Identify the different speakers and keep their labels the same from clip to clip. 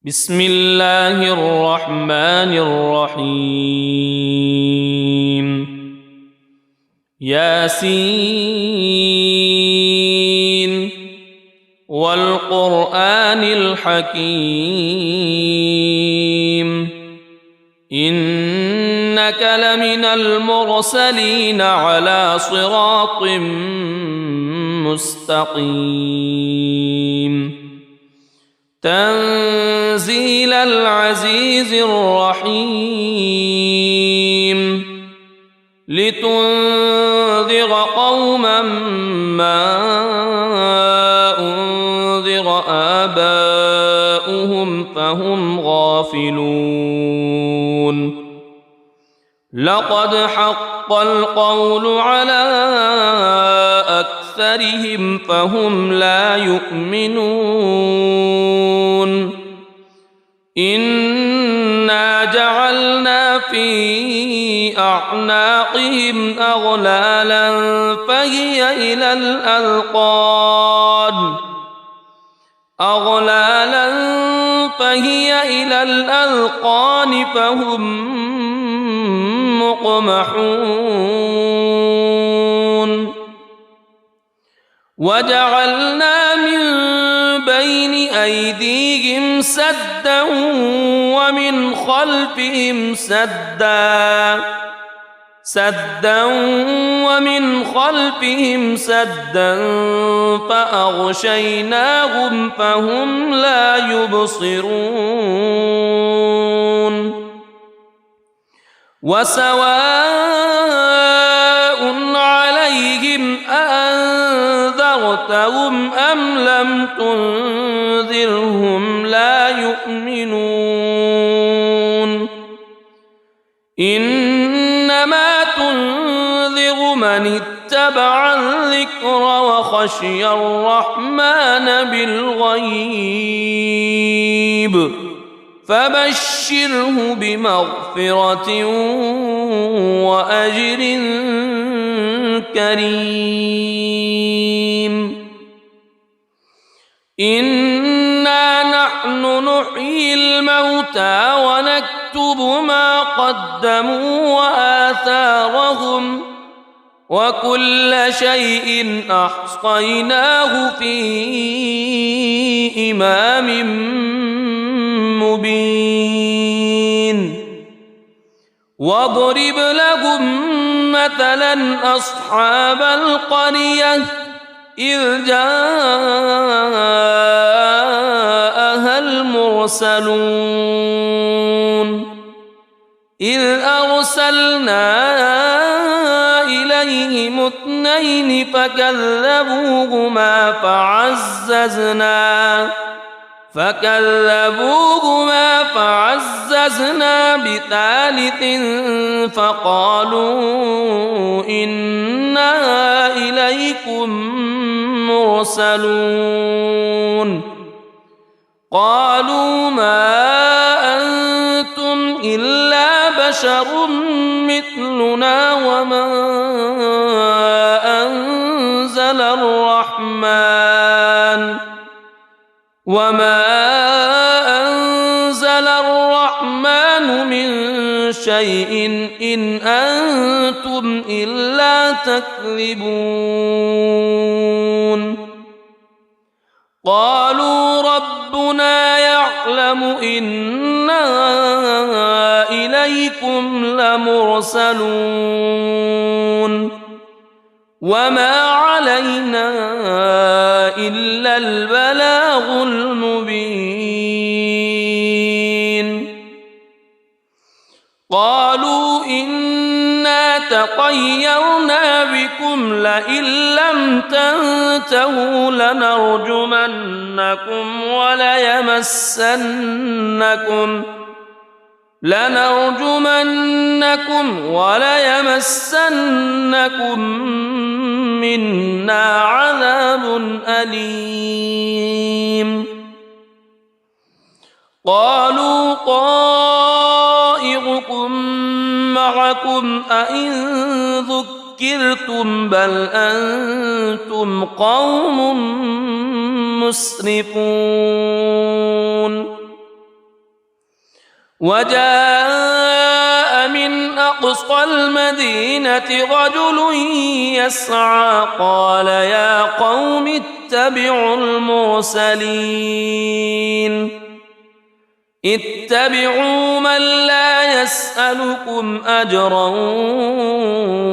Speaker 1: بسم الله الرحمن الرحيم ياسين والقرآن الحكيم إنك لمن المرسلين على صراط مستقيم تنزيل العزيز الرحيم لتنذر قوما ما أنذر آباؤهم فهم غافلون لقد حق القول على أكثرهم فهم لا يؤمنون إنا جعلنا في أعناقهم أغلالا فهي إلى الأذقان فهم مقمحون وجعلنا من بين أيديهم سدا ومن خلفهم سدا فأغشيناهم فهم لا يبصرون وسواء عليهم أأنذرتهم أم لم تنذرهم لا يؤمنون إنما تنذر من اتبع الذكر وخشي الرحمن بالغيب فبشره بمغفرة وأجر كريم إنا نحن نحيي الموتى ونكتب ما قدموا وآثارهم وكل شيء أحصيناه في إمام مبين واضرب لهم مثلا أصحاب القرية إذ جاءها المرسلون إذ أرسلنا إليهم اثنين فكذبوهما فعززنا بثالث فقالوا إنا إليكم مرسلون قالوا ما أنتم إلا بشر مثلنا وما أنزل الرحمن من شيء إن أنتم إلا تكذبون قالوا ربنا يعلم إنا إليكم لمرسلون وما علينا إلا البلاغ المبين قالوا إنا تطيرنا بكم لئن لم تنتهوا لنرجمنكم وليمسنكم منا عذاب أليم قالوا طائركم معكم أئن ذكرتم بل أنتم قوم مسرفون وجاء من أقصى المدينة رجل يسعى قال يا قوم اتبعوا المرسلين اتبعوا من لا يسألكم أجرا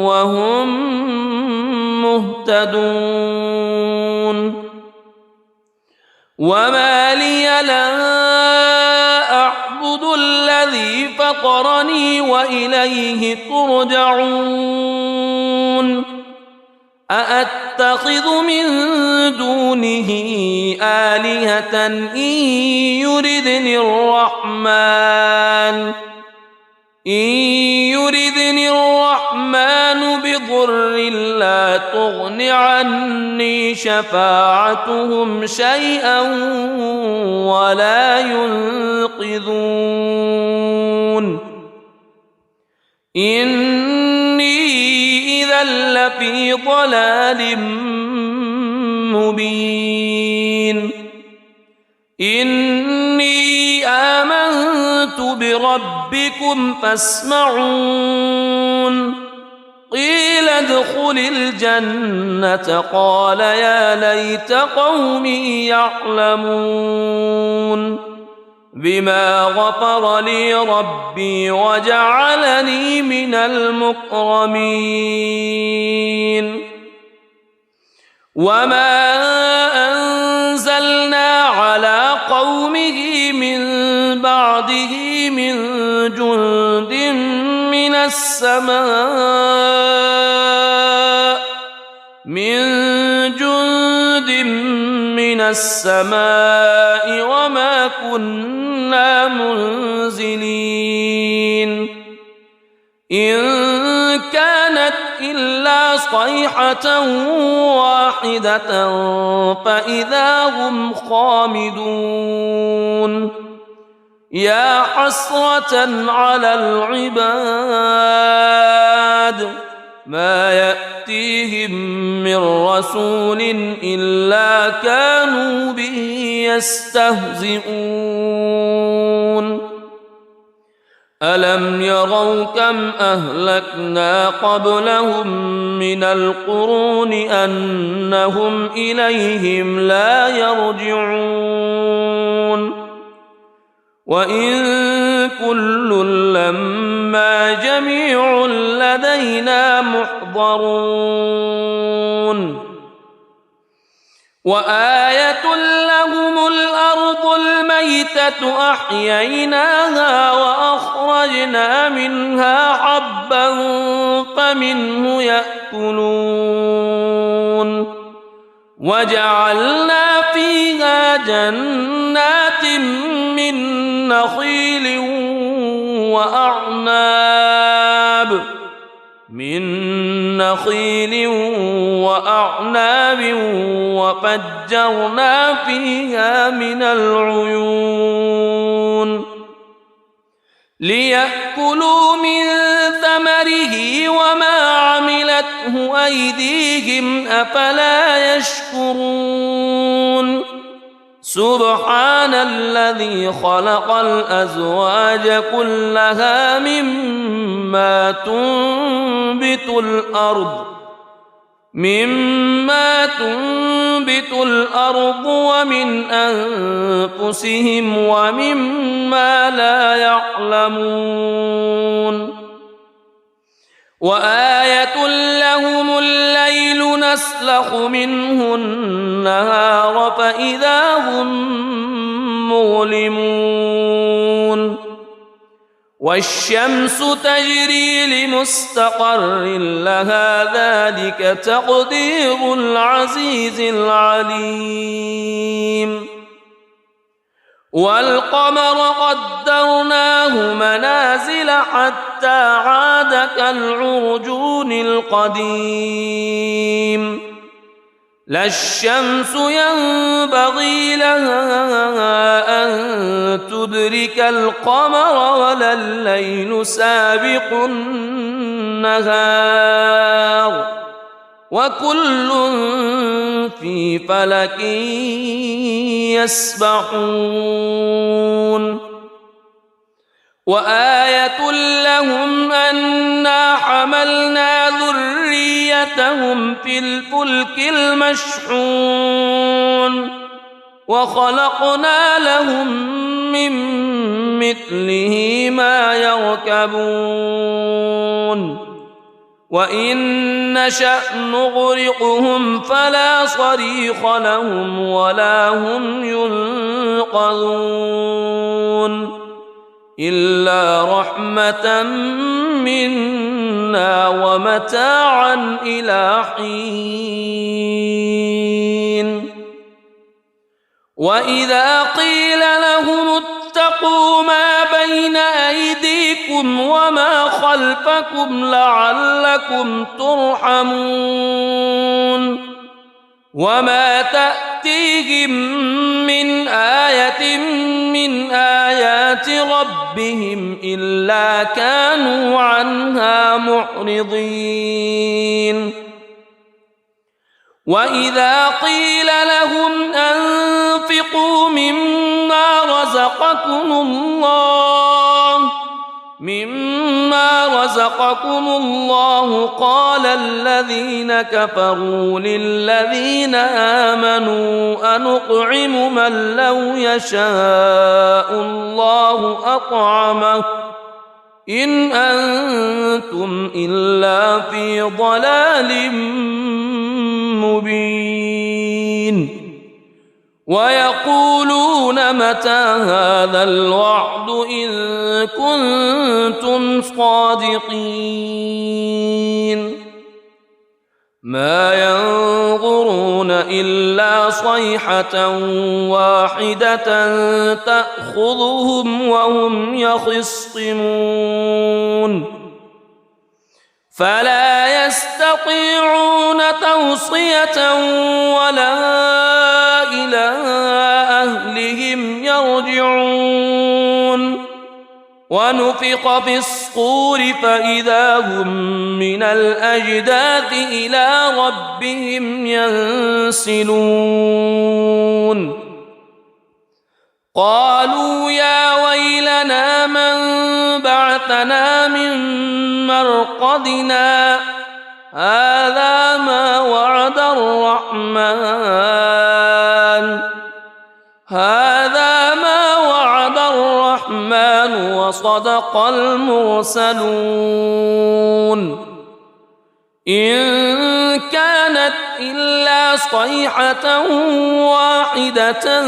Speaker 1: وهم مهتدون وما لي لا أعبد الذي فطرني وإليه ترجعون أأتخذ من دونه آلهة إن يردني الرحمن بضر لا تغن عني شفاعتهم شيئا ولا ينقذون إني إذا لفي ضلال مبين إني آمنت بربكم فاسمعون قيل ادخل الجنة قال يا ليت قومي يعلمون بما غفر لي ربي وجعلني من المكرمين وما أنزلنا على قومه من بعده من جند من السماء وما كنا منزلين إن كانت إلا صيحة واحدة فإذا هم خامدون يا حسرة على العباد ما يأتيهم من رسول إلا كانوا به يستهزئون ألم يروا كم أهلكنا قبلهم من القرون أنهم إليهم لا يرجعون وإن كل لما جميع لدينا محضرون وآية لهم الأرض الميتة أحييناها وأخرجنا منها حبا فمنه يأكلون وجعلنا فيها جنات من نخيل وأعناب وفجرنا فيها من العيون ليأكلوا من ثمره وما عملته أيديهم أفلا يشكرون سبحان الذي خلق الأزواج كلها مما تنبت الأرض ومن أنفسهم ومما لا يعلمون وآية لهم الليل نسلخ منه النهار فإذا هم مظلمون والشمس تجري لمستقر لها ذلك تقدير العزيز العليم والقمر قدرناه منازل حتى عاد كالعرجون القديم لا الشمس ينبغي لها أن تدرك القمر ولا الليل سابق النهار وكل في فلك يسبحون وآية لهم أنا حملنا ذريتهم في الفلك المشحون وخلقنا لهم من مثله ما يركبون وإن نشأ نغرقهم فلا صريخ لهم ولا هم ينقذون إلا رحمة منا ومتاعا إلى حين وإذا قيل لهم اتقوا ما بين أيديكم وما خلفكم لعلكم ترحمون وما تأتيهم من آية من آيات ربهم إلا كانوا عنها معرضين وإذا قيل لهم أنفقوا مما رزقكم الله قال الذين كفروا للذين آمنوا أنطعم من لو يشاء الله أطعمه إن أنتم إلا في ضلال مبين ويقولون متى هذا الوعد إن كنتم صادقين ما ينظرون إلا صيحة واحدة تأخذهم وهم يخصمون فلا يستطيعون توصية ولا إلى أهلهم يرجعون ونفخ في الصور فإذا هم من الأجداث إلى ربهم ينسلون قالوا يا ويلنا من بعثنا من مرقدنا هذا ما وعد الرحمن وصدق المرسلون إن كانت إلا صيحة واحدة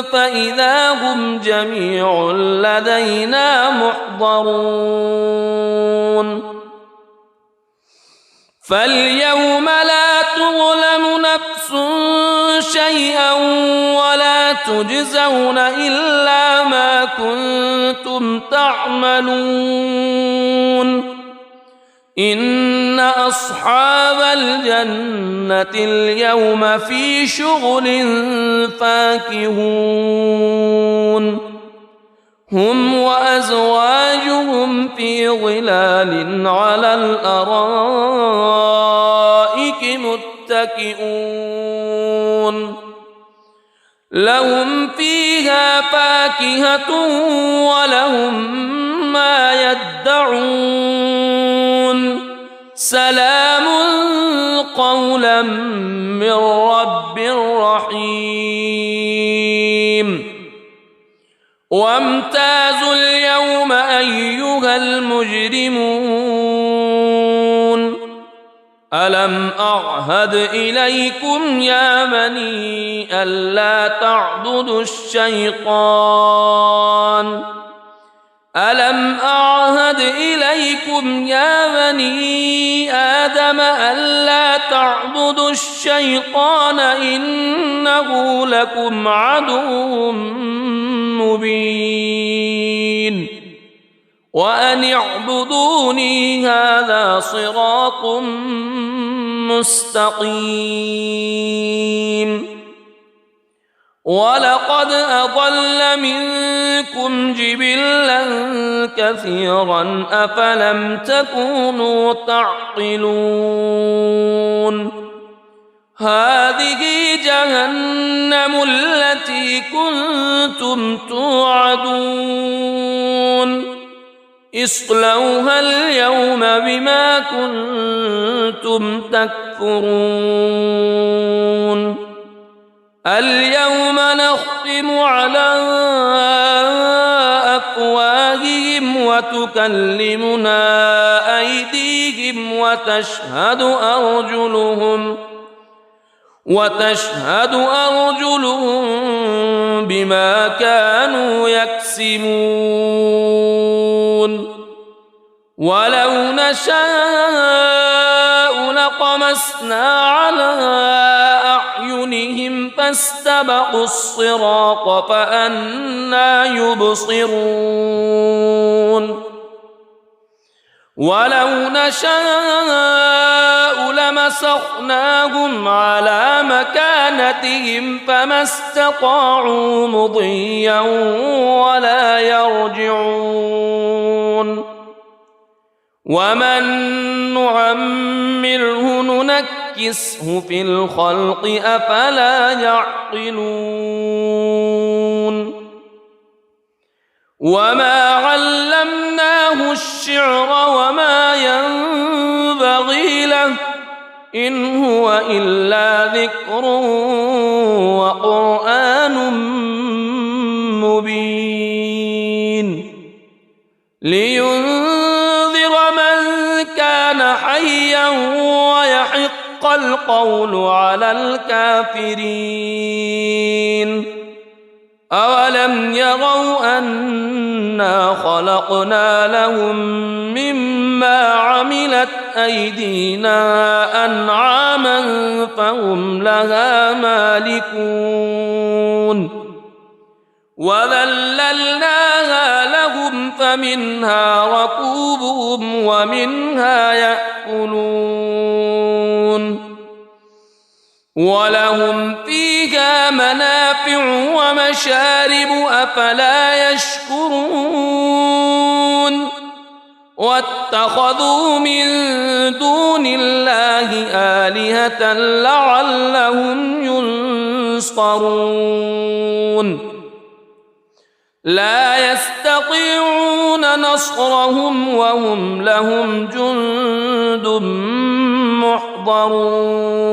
Speaker 1: فإذا هم جميع لدينا محضرون فاليوم لا تظلم نفس شيئا ولا تجزون إلا ما كنتم تعملون إن أصحاب الجنة اليوم في شغل فاكهون هم وأزواجهم في ظلال على الأرائك متكئون لهم فيها فاكهة ولهم ما يدعون سلام قولا من رب رحيم وامتازوا اليوم أيها المجرمون ألم أعهد إليكم يا بني ألا تعبدوا الشيطان ألم أعهد إليكم يا بني آدم ألا تعبدوا الشيطان إنه لكم عدو مبين وأن اعبدوني هذا صراط مستقيم ولقد أضل منكم جبلا كثيرا أفلم تكونوا تعقلون هذه جهنم التي كنتم توعدون اصلوها اليوم بما كنتم تكفرون اليوم نختم على أفواههم وتكلمنا أيديهم وتشهد أرجلهم بما كانوا يكسبون ولو نشاء لطمسنا على أعينهم فاستبقوا الصراط فأنى يبصرون ولو نشاء لمسخناهم على مكانتهم فما استطاعوا مضيا ولا يرجعون ومن نعمره ننكسه في الخلق أفلا يعقلون وما علمناه الشعر وما ينبغي له إن هو إلا ذكر وقرآن مبين لينذر من كان حيا ويحق القول على الكافرين أولم يروا أنا خلقنا لهم مما عملت أيدينا أنعاما فهم لها مالكون وذللناها لهم فمنها ركوبهم ومنها يأكلون ولهم فيها منافع ومشارب أفلا يشكرون واتخذوا من دون الله آلهة لعلهم ينصرون لا يستطيعون نصرهم وهم لهم جند محضرون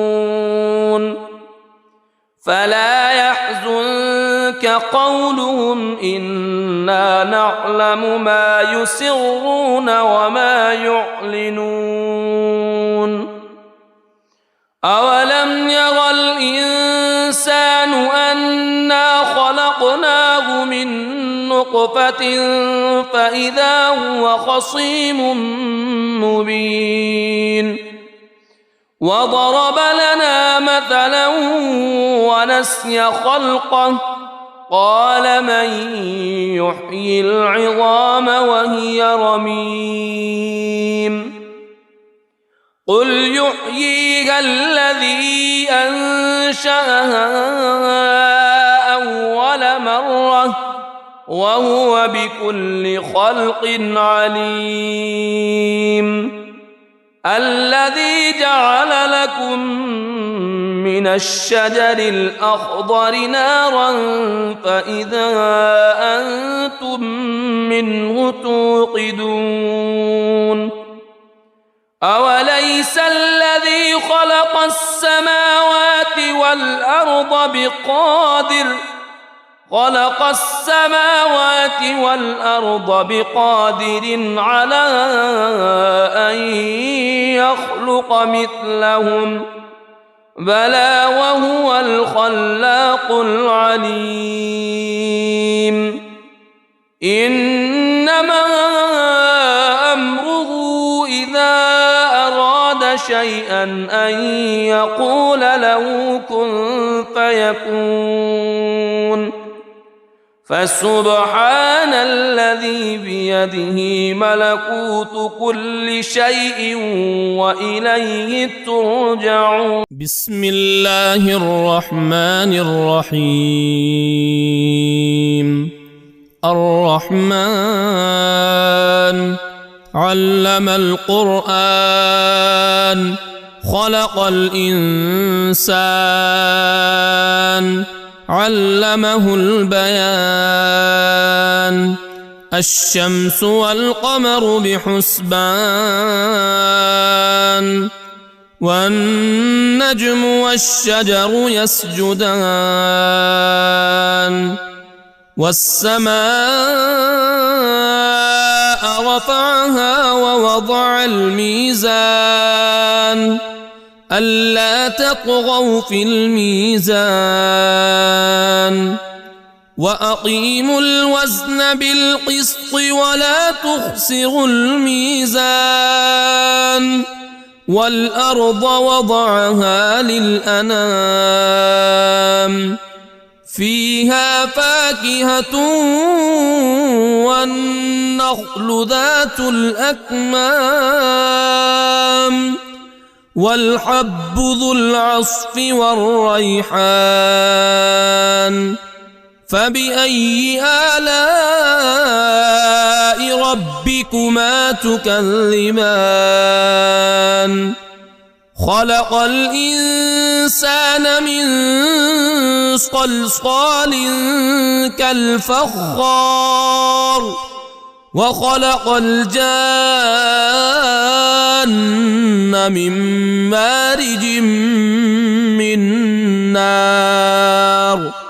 Speaker 1: فلا يحزنك قولهم إنا نعلم ما يسرون وما يعلنون أولم ير الإنسان أنا خلقناه من نطفة فإذا هو خصيم مبين وضرب لنا مثلا ونسي خلقه قال من يحيي العظام وهي رميم قل يحييها الذي أنشأها أول مرة وهو بكل خلق عليم الذي جعل لكم من الشجر الأخضر نارا فإذا أنتم منه توقدون أوليس الذي خلق السماوات والأرض بقادر على أن يخلق مثلهم بلى وهو الخلاق العليم إنما أمره إذا أراد شيئا أن يقول له كن فيكون فسبحان الذي بيده ملكوت كل شيء وإليه ترجعون بسم الله الرحمن الرحيم الرحمن علم القرآن خلق الإنسان علمه البيان الشمس والقمر بحسبان والنجم والشجر يسجدان والسماء رفعها ووضع الميزان ألا تطغوا في الميزان وأقيموا الوزن بالقسط ولا تخسروا الميزان والأرض وضعها للأنام فيها فاكهة والنخل ذات الأكمام والحب ذو العصف والريحان فبأي آلاء ربكما تكذبان خلق الإنسان من صلصال كالفخار وخلق الجان من مارج من نار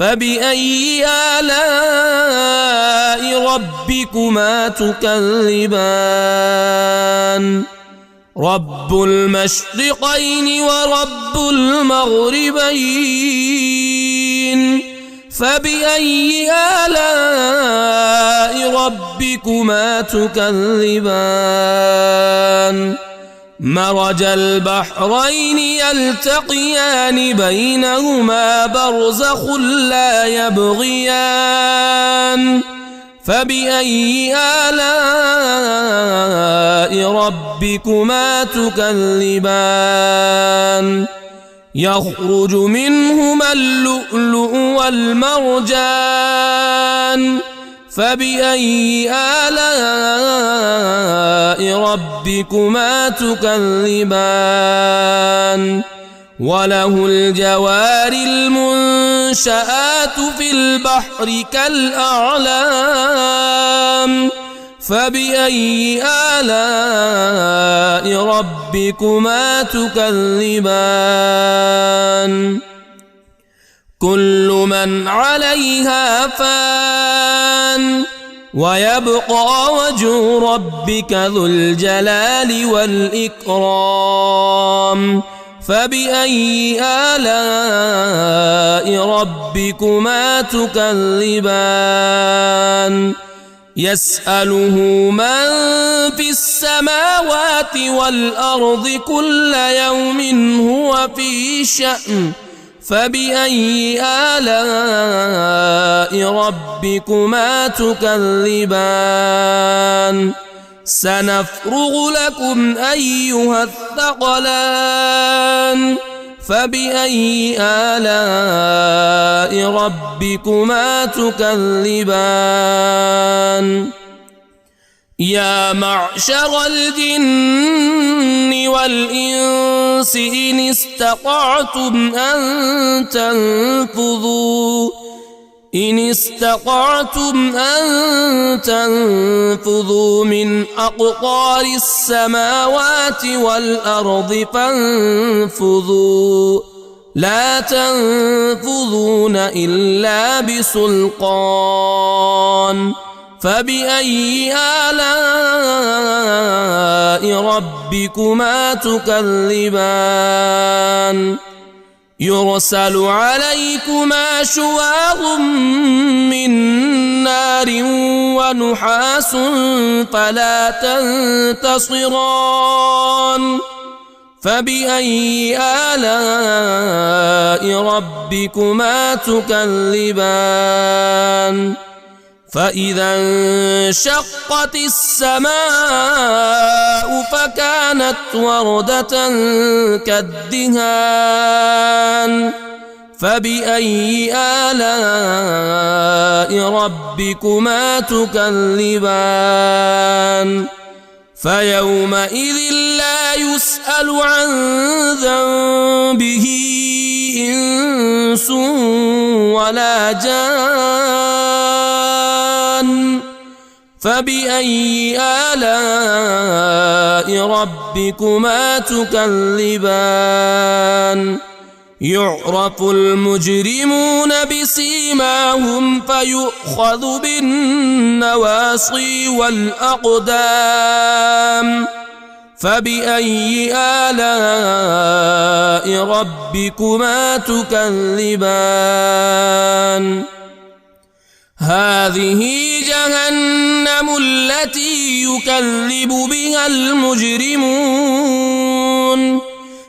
Speaker 1: فبأي آلاء ربكما تكذبان رب المشرقين ورب المغربين فبأي آلاء ربكما تكذبان مرج البحرين يلتقيان بينهما برزخ لا يبغيان فبأي آلاء ربكما تكذبان يخرج منهما اللؤلؤ والمرجان فبأي آلاء ربكما تكذبان وله الجوار المنشآت في البحر كالأعلام فبأي آلاء ربكما تكذبان كل من عليها فان ويبقى وجه ربك ذو الجلال والإكرام فبأي آلاء ربكما تكذبان يسأله من في السماوات والأرض كل يوم هو في شأن فبأي آلاء ربكما تكذبان سنفرغ لكم أيها الثقلان فبأي آلاء ربكما تكذبان يا معشر الجن والإنس إن استطعتم أن تنفذوا من أقطار السماوات والأرض فانفذوا لا تنفذون إلا بسلطان فبأي آلاء ربكما تكذبان يرسل عليكما شواظ من نار ونحاس فلا تنتصران فبأي آلاء ربكما تكذبان فإذا انشقت السماء فكانت وردة كالدهان فبأي آلاء ربكما تكذبان فيومئذ لا يسأل عن ذنبه إنس ولا جان فبأي آلاء ربكما تكذبان يعرف المجرمون بسيماهم فيؤخذ بالنواصي والأقدام فبأي آلاء ربكما تكذبان هذه جهنم التي يكذب بها المجرمون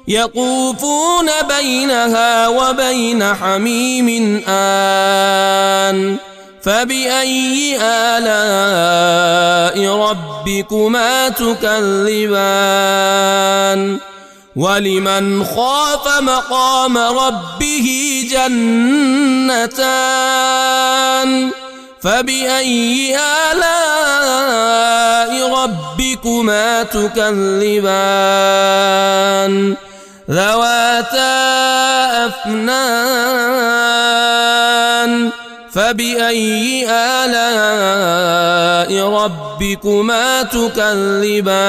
Speaker 1: يطوفون بينها وبين حميم آن فبأي آلاء ربكما تكذبان ولمن خاف مقام ربه جنتان فبأي آلاء ربكما تكذبان ذواتا أفنان فبأي آلاء ربكما تكذبان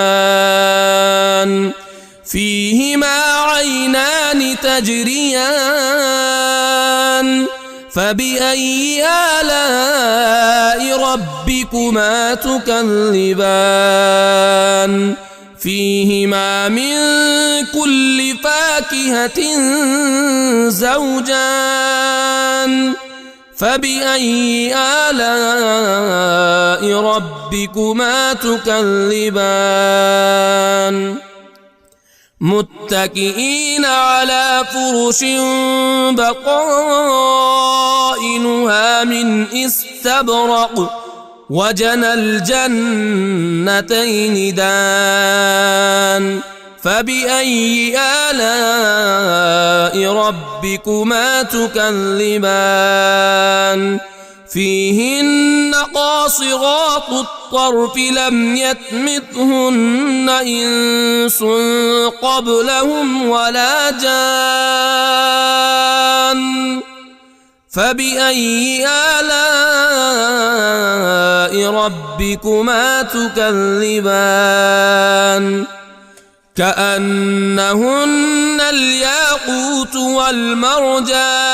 Speaker 1: فيهما عينان تجريان فبأي آلاء ربكما تكذبان فيهما من كل فاكهة زوجان فبأي آلاء ربكما تكذبان متكئين على فرش بطائنها من استبرق وجنى الجنتين دان فبأي آلاء ربكما تكذبان فيهن قاصرات الطرف لم يطمثهن إنس قبلهم ولا جان فبأي آلاء ربكما تكذبان كأنهن الياقوت والمرجان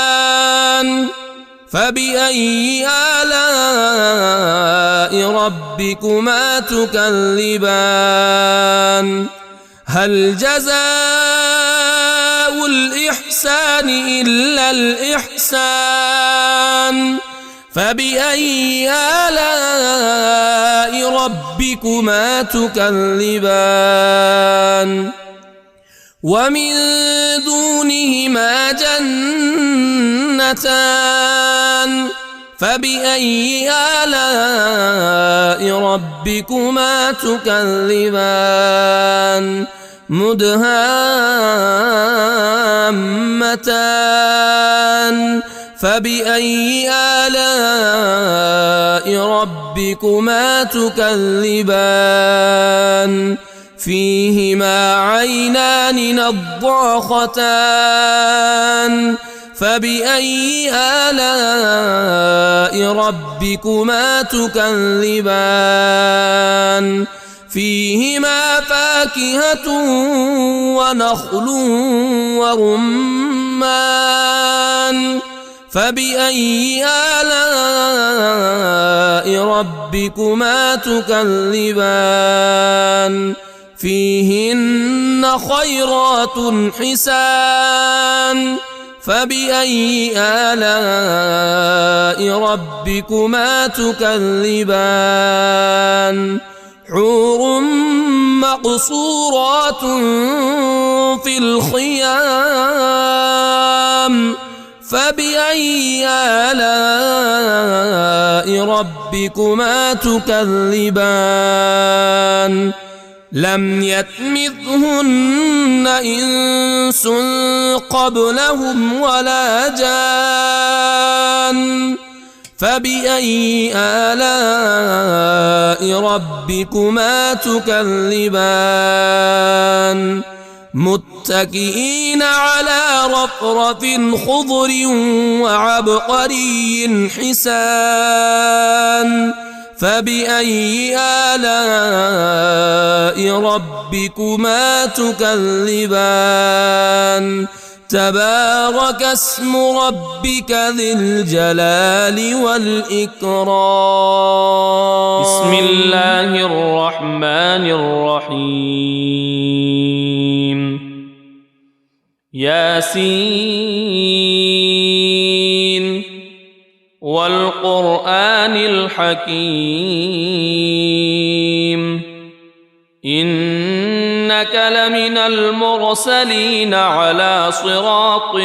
Speaker 1: فبأي آلاء ربكما تكذبان هل جزاء الإحسان إلا الإحسان فبأي آلاء ربكما تكذبان ومن دونهما جنتان فبأي آلاء ربكما تكذبان مدهامتان فبأي آلاء ربكما تكذبان فيهما عينان نضاختان فبأي آلاء ربكما تكذبان فيهما فاكهة ونخل ورمان فبأي آلاء ربكما تكذبان فيهن خيرات حسان فبأي آلاء ربكما تكذبان حور مقصورات في الخيام فبأي آلاء ربكما تكذبان لم يطمثهن إنس قبلهم ولا جان فبأي آلاء ربكما تكذبان متكئين على رفرف خضر وعبقري حسان فبأي آلاء ربكما تكذبان تبارك اسم ربك ذي الجلال والإكرام
Speaker 2: بسم الله الرحمن الرحيم ياسين والقرآن الحكيم إنك لمن المرسلين على صراط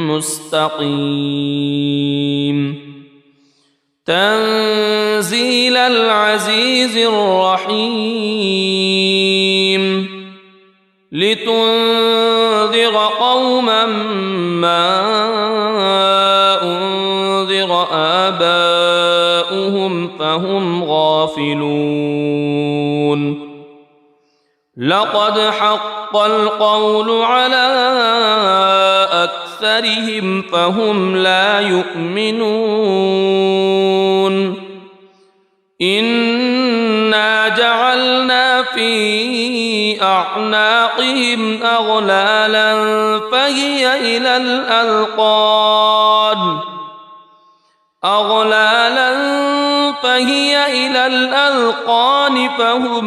Speaker 2: مستقيم تنزيل العزيز الرحيم لتنذر قوما ما أنذر آباؤهم فهم غافلون لقد حق القول على أكثرهم فهم لا يؤمنون إنا جعلنا في أعناقهم أغلالا فهي إلى الأذقان فهم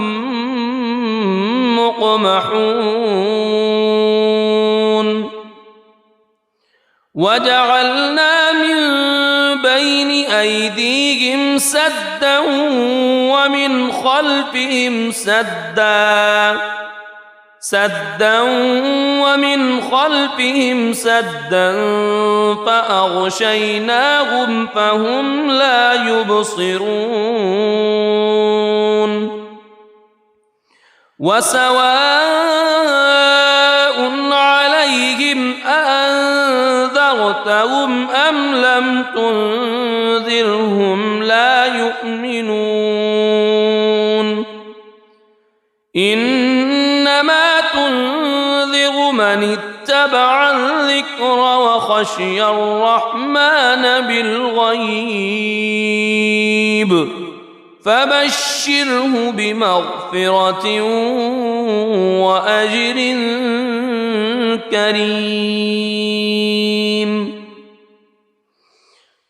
Speaker 2: مقمحون وجعلنا من بين أيديهم سدا ومن خلفهم سدا فأغشيناهم فهم لا يبصرون وسواء عليهم أأنذرتهم أم لم تنذرهم لا يؤمنون إنما تنذر من اتبع الذكر وخشي الرحمن بالغيب فبشره بمغفرة وأجر كريم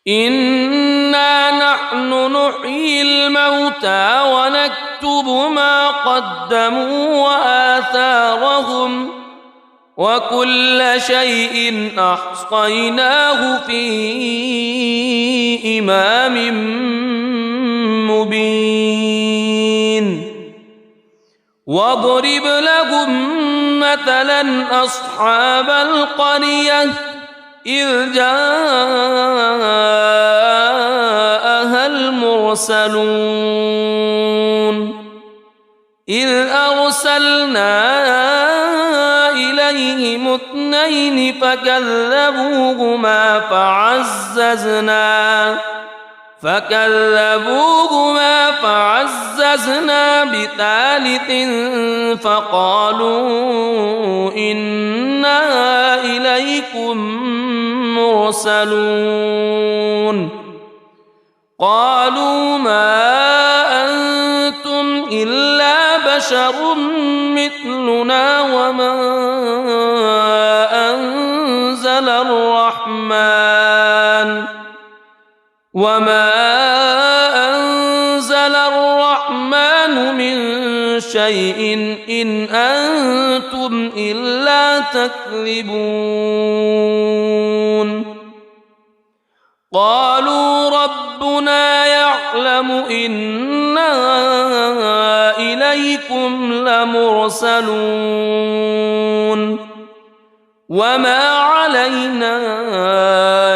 Speaker 2: إنا نحن نحيي الموتى ونكتب ما قدموا وآثارهم وكل شيء أحصيناه في إمام مبين واضرب لهم مثلا أصحاب القرية إذ جاءها المرسلون إذ أرسلنا إليهم اثنين فكذبوهما فعززنا بثالث فقالوا إنا إليكم مرسلون قالوا ما أنتم إلا بشر مثلنا وما أنزل الرحمن من شيء إن أنتم إلا تكذبون قالوا ربنا يعلم إنا إليكم لمرسلون وما علينا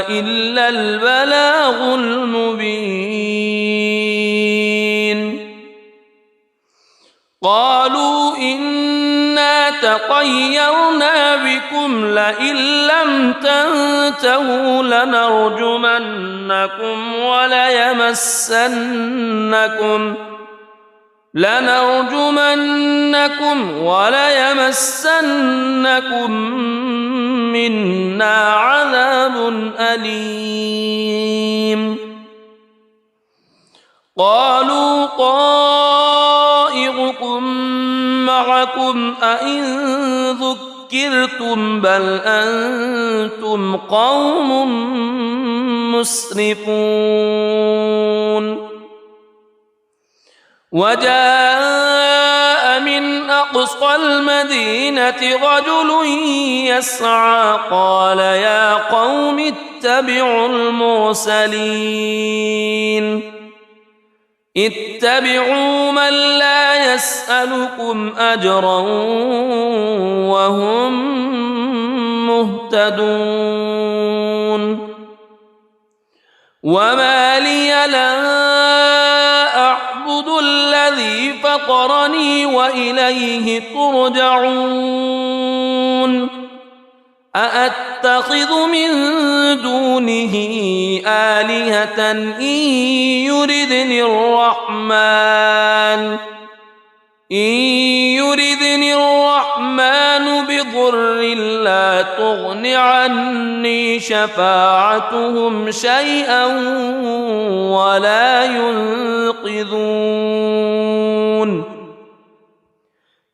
Speaker 2: إلا البلاغ المبين قالوا إنا تطيرنا بكم لئن لم تنتهوا لنرجمنكم وليمسنكم منا عذاب أليم قالوا طائركم معكم أئن ذكرتم بل أنتم قوم مسرفون وجاء من أقصى المدينة رجل يسعى قال يا قوم اتبعوا المرسلين اتبعوا من لا يسألكم أجرا وهم مهتدون وما لي لا أعبد الذي فطرني وإليه ترجعون أأتخذ من دونه آلهة إن يردني الرحمن بضر لا تغن عني شفاعتهم شيئا ولا ينقذون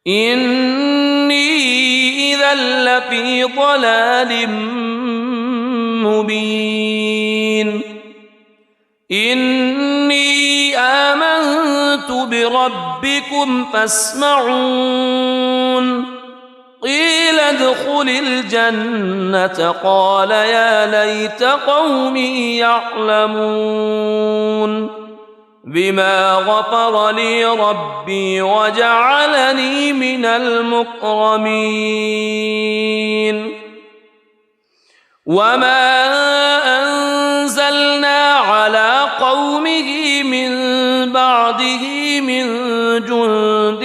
Speaker 2: إني إذا لفي ضلال مبين إني آمنت بربكم فاسمعون قيل ادخل الجنة قال يا ليت قومي يعلمون بما غفر لي ربي وجعلني من المكرمين وما أنزلنا على قومه من بعده من جند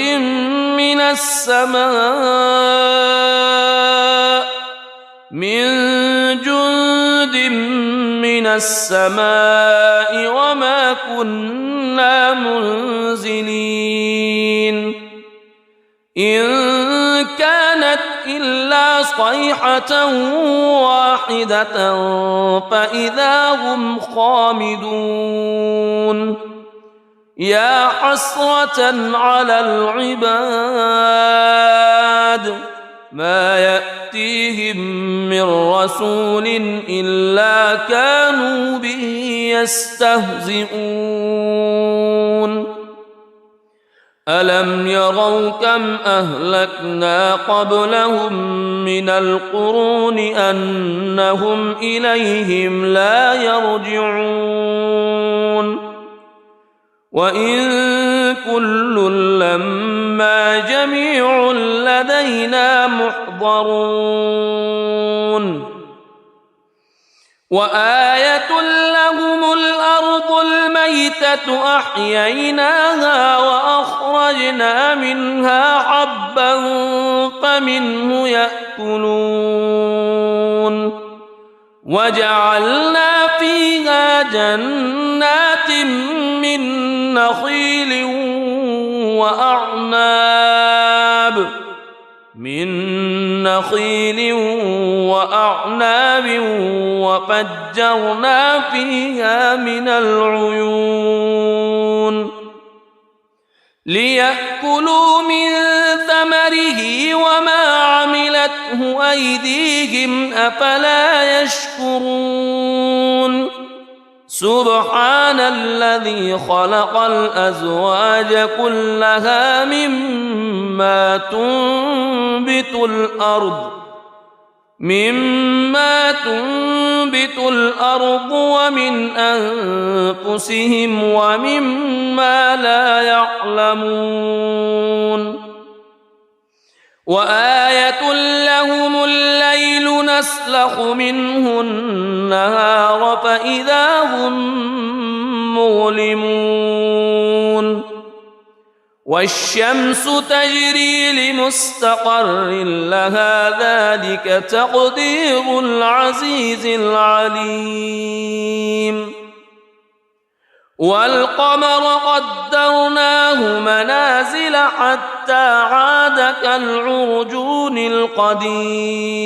Speaker 2: من السماء وما كنا منزلين إن كانت إلا صيحة واحدة فإذا هم خامدون يا حسرة على العباد ما يأتيهم من رسول إلا كانوا به يستهزئون ألم يروا كم أهلكنا قبلهم من القرون أنهم إليهم لا يرجعون وإن كل لما جميع لدينا محضرون وآية لهم الأرض الميتة أحييناها وأخرجنا منها حبا فمنه يأكلون وجعلنا فيها جنات من نخيل وأعناب وفجرنا فيها من العيون ليأكلوا من ثمره وما عملته أيديهم أفلا يشكرون سبحان الذي خلق الأزواج كلها مما تنبت الأرض ومن أنفسهم ومما لا يعلمون وآية لهم الليل نسلخ منه النهار فإذا هم مظلمون والشمس تجري لمستقر لها ذلك تقدير العزيز العليم والقمر قدرناه منازل حتى عاد كالعرجون القديم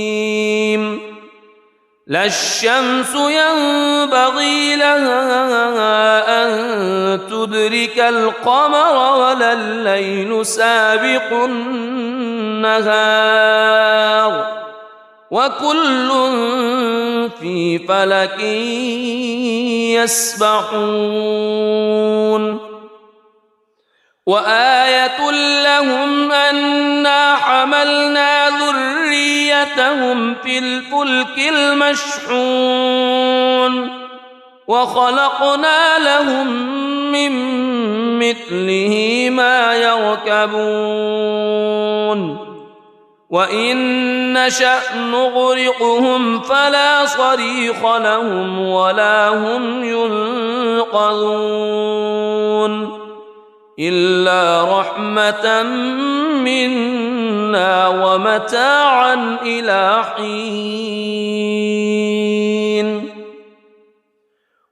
Speaker 2: لا الشمس ينبغي لها أن تدرك القمر ولا الليل سابق النهار وكل في فلك يسبحون وآية لهم أنا حملنا ذريتهم في الفلك المشحون وخلقنا لهم من مثله ما يركبون وإن نشأ نغرقهم فلا صريخ لهم ولا هم ينقذون إلا رحمة منا ومتاعا إلى حين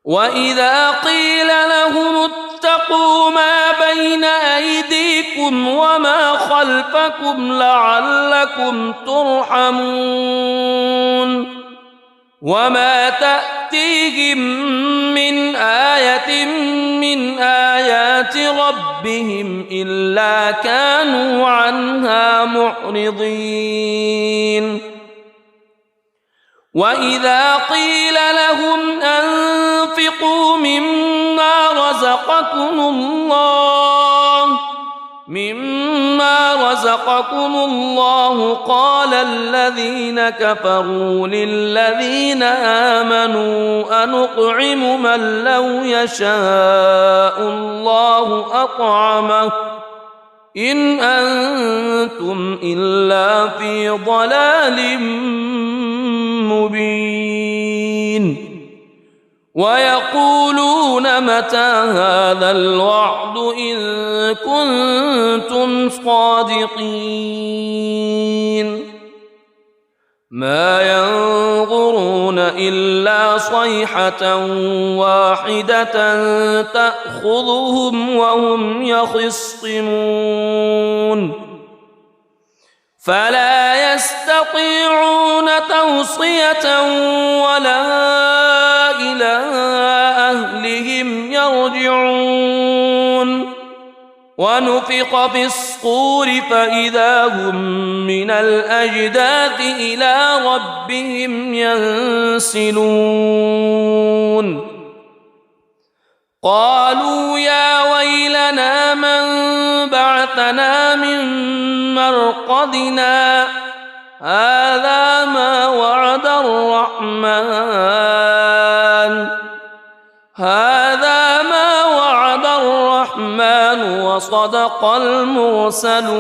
Speaker 2: وإذا قيل لهم اتقوا ما بين أيديكم وما خلفكم لعلكم ترحمون وما تأتيهم من آية من آيات ربهم إلا كانوا عنها معرضين وإذا قيل لهم أنفقوا مما رزقكم الله قال الذين كفروا للذين آمنوا أنطعم من لو يشاء الله أطعمه إن أنتم إلا في ضلال مبين ويقولون متى هذا الوعد إن كنتم صادقين ما ينظرون إلا صيحة واحدة تأخذهم وهم يخصمون فلا يستطيعون توصية ولا إلى أهلهم يرجعون ونفخ في الصور فإذا هم من الأجداث إلى ربهم ينسلون قالوا يا ويلنا من بعثنا من مرقدنا هذا ما وعد الرحمن وصدق المرسلون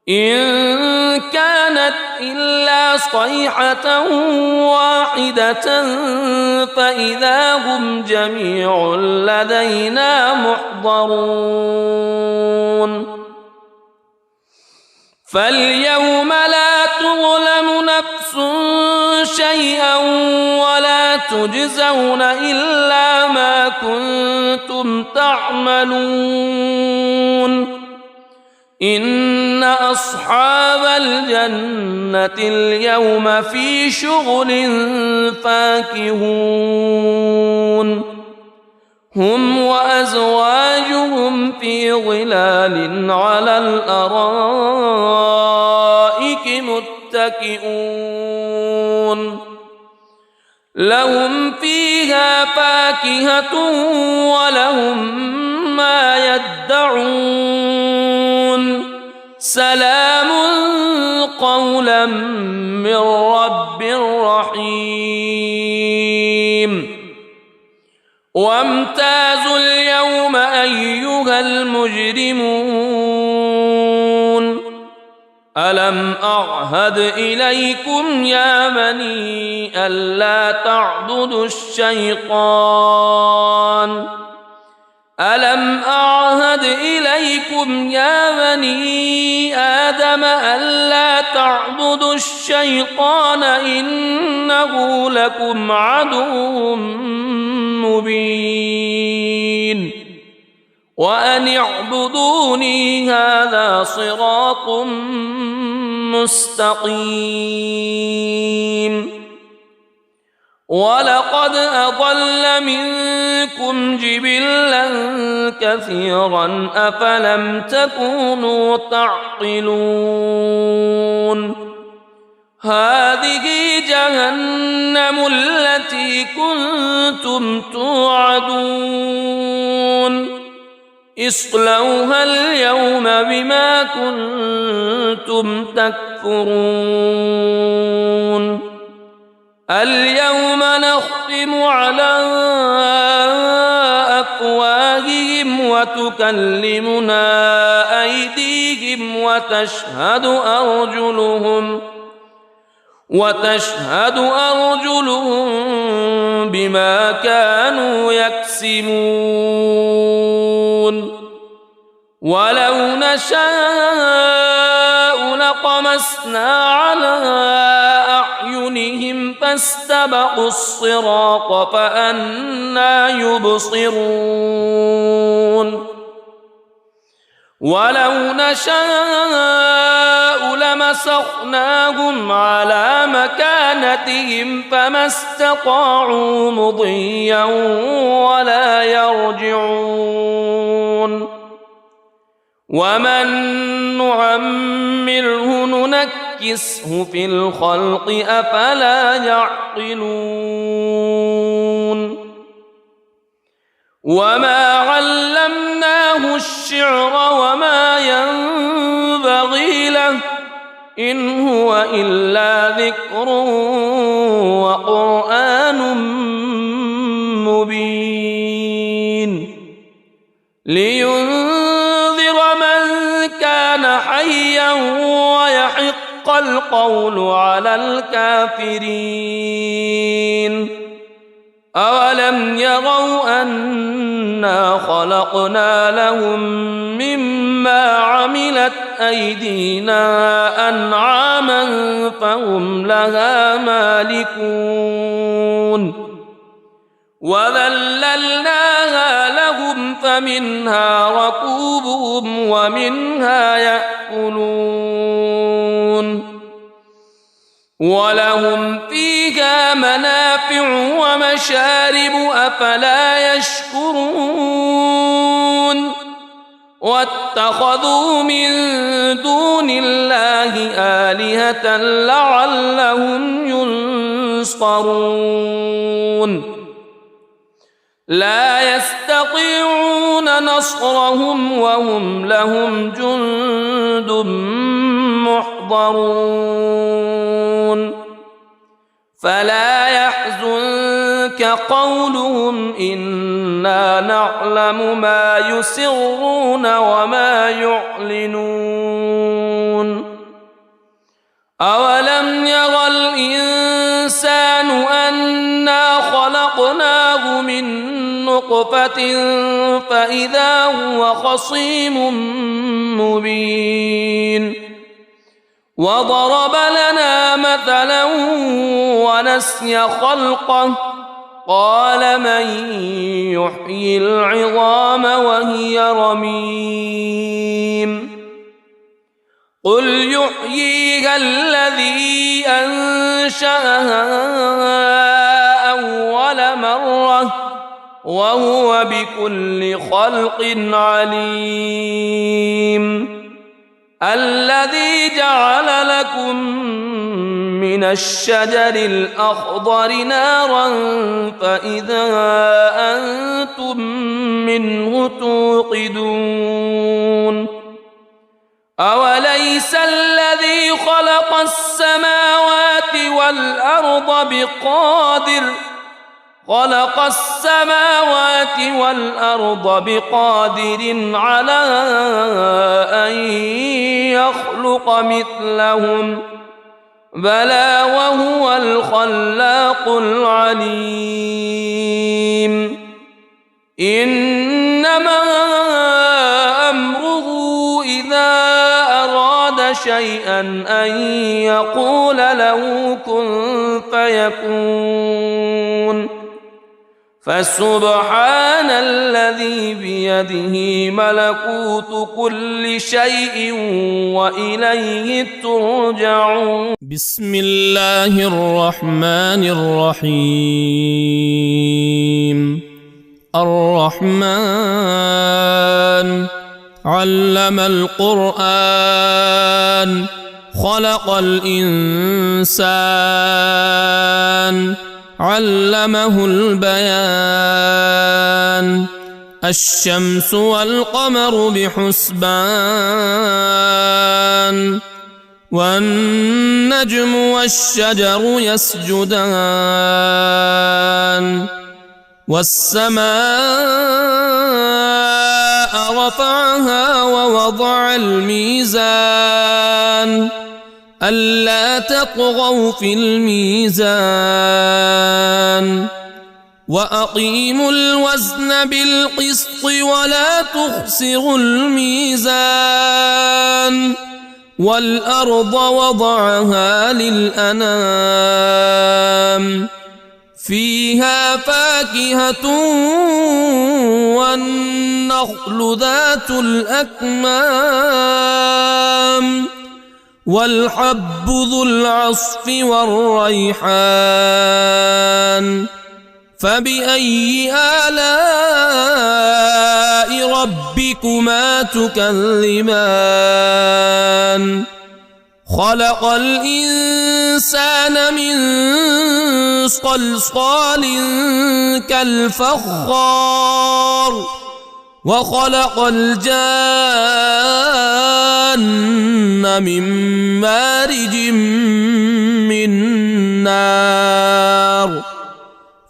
Speaker 2: إن كانت إلا صيحة واحدة فإذا هم جميع لدينا محضرون فاليوم لا تظلم نفس شيئا ولا تجزون إلا ما كنتم تعملون إن أصحاب الجنة اليوم في شغل فاكهون هم وأزواجهم في ظلال على الأرائك متكئون لهم فيها فاكهة ولهم ما يدعون سلام قولا من رب رحيم وامتازوا اليوم أيها المجرمون ألم أعهد إليكم يا بني ألا تعبدوا الشيطان ألم أعهد إليكم يا بني آدم ألا تعبدوا الشيطان إنه لكم عدو مبين وأن اعبدوني هذا صراط
Speaker 1: مستقيم ولقد أضل منكم جبلا كثيرا أفلم تكونوا تعقلون هذه جهنم التي كنتم توعدون اصلوها اليوم بما كنتم تكفرون اليوم نختم على أفواههم وتكلمنا أيديهم وتشهد أرجلهم بما كانوا يكسبون ولو نشاء لطمسنا على أعينهم فاستبقوا الصراط فأنى يبصرون ولو نشاء لمسخناهم على مكانتهم فما استطاعوا مضيا ولا يرجعون ومن نعمره ننكسه في الخلق أفلا يعقلون وما علمناه الشعر وما ينبغي له إن هو إلا ذكر وقرآن مبين لينذر من كان حيا ويحق القول على الكافرين أولم يروا أنا خلقنا لهم مما عملت أيدينا أنعاما فهم لها مالكون وذللناها لهم فمنها ركوبهم ومنها يأكلون ولهم فيها منافع ومشارب أفلا يشكرون واتخذوا من دون الله آلهة لعلهم ينصرون لا يستطيعون نصرهم وهم لهم جند محضرون فلا يحزنك قولهم إنا نعلم ما يسرون وما يعلنون أولم ير الإنسان أنا خلقناه من نطفة فإذا هو خصيم مبين وضرب لنا مثلا ونسي خلقه قال من يحيي العظام وهي رميم قل يحييها الذي أنشأها أول مرة وهو بكل خلق عليم الذي جعل لكم من الشجر الأخضر نارا فإذا أنتم منه توقدون أوليس الذي خلق السماوات والأرض بقادر على أن يخلق مثلهم بلى وهو الخلاق العليم إنما أمره إذا أراد شيئا أن يقول له كن فيكون فسبحان الذي الذي بيده ملكوت كل شيء وإليه ترجعون.
Speaker 2: بسم الله الرحمن الرحيم. الرحمن علم القرآن خلق الإنسان علمه البيان. الشمس والقمر بحسبان والنجم والشجر يسجدان. والسماء رفعها ووضع الميزان ألا تطغوا في الميزان وأقيموا الوزن بالقسط ولا تخسروا الميزان. والأرض وضعها للأنام فيها فاكهة والنخل ذات الأكمام والحب ذو العصف والريحان. فبأي آلاء ربكما تكذبان؟ خلق الإنسان من صلصال كالفخار وخلق الجان من مارج من نار.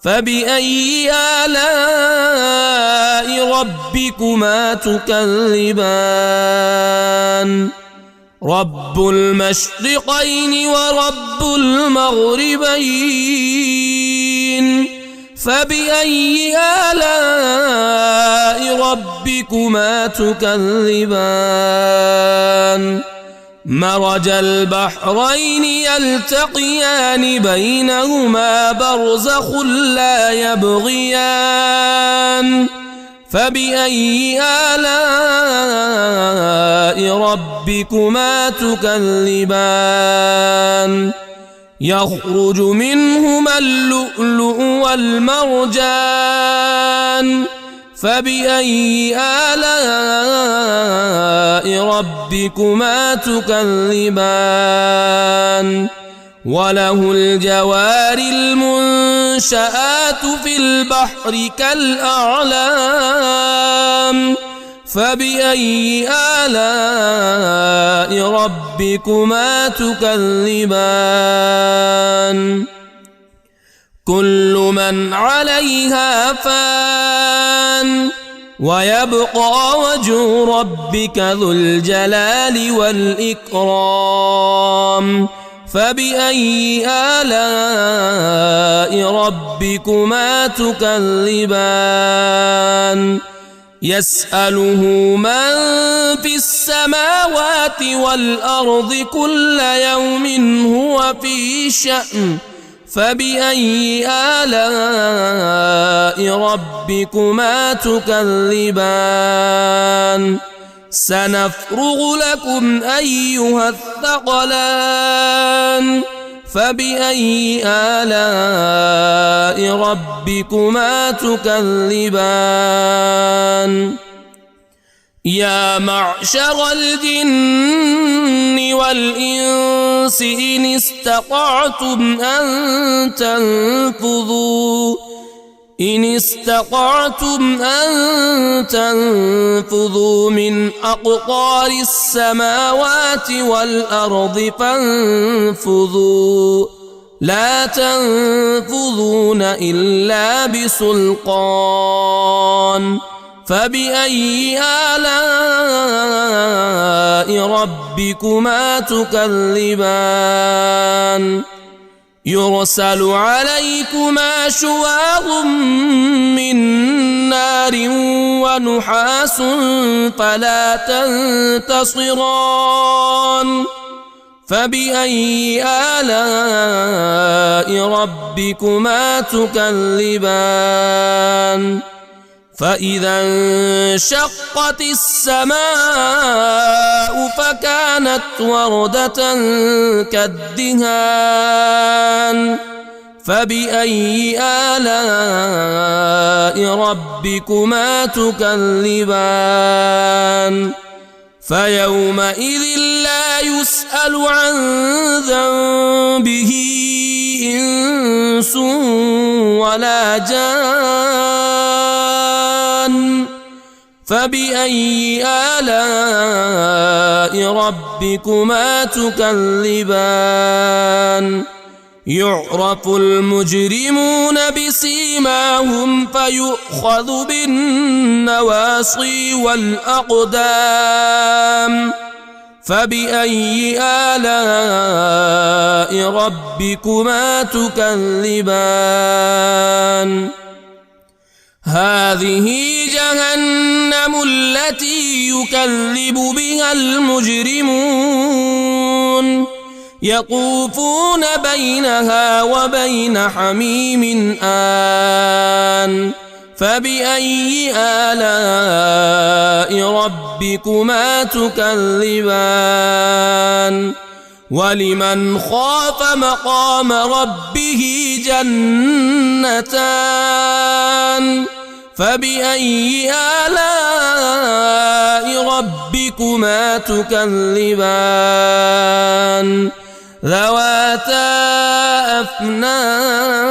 Speaker 2: فبأي آلاء ربكما تكذبان؟ رب المشرقين ورب المغربين. فبأي آلاء ربكما تكذبان؟ مرج البحرين يلتقيان بينهما برزخ لا يبغيان. فبأي آلاء ربكما تكذبان؟ يخرج منهما اللؤلؤ والمرجان. فبأي آلاء ربكما تكذبان؟ وله الجوار المنشآت في البحر كالأعلام. فبأي آلاء ربكما تكذبان؟ كل من عليها فان ويبقى وجه ربك ذو الجلال والإكرام. فبأي آلاء ربكما تكذبان؟ يسأله من في السماوات والأرض كل يوم هو في شأن. فبأي آلاء ربكما تكذبان؟ سنفرغ لكم أيها الثقلان. فبأي آلاء ربكما تكذبان؟ يا معشر الجن والإنس إن استطعتم أن تنفذوا من أقطار السماوات والأرض فانفذوا لا تنفذون إلا بسلطان. فبأي آلاء ربكما تكذبان؟ يرسل عليكما شواظ من نار ونحاس فلا تنتصران. فبأي آلاء ربكما تكذبان؟
Speaker 1: فإذا انشقت السماء فكانت وردة كالدهان فبأي آلاء ربكما تكذبان فيومئذ لا يسأل عن ذنبه إنس ولا جان فبأي آلاء ربكما تكذبان يعرف المجرمون بسيماهم فيؤخذ بالنواصي والأقدام فبأي آلاء ربكما تكذبان هذه جهنم التي يكذب بها المجرمون يطوفون بينها وبين حميم آن فبأي آلاء ربكما تكذبان ولمن خاف مقام ربه جنتان فبأي آلاء ربكما تكذبان ذواتا أفنان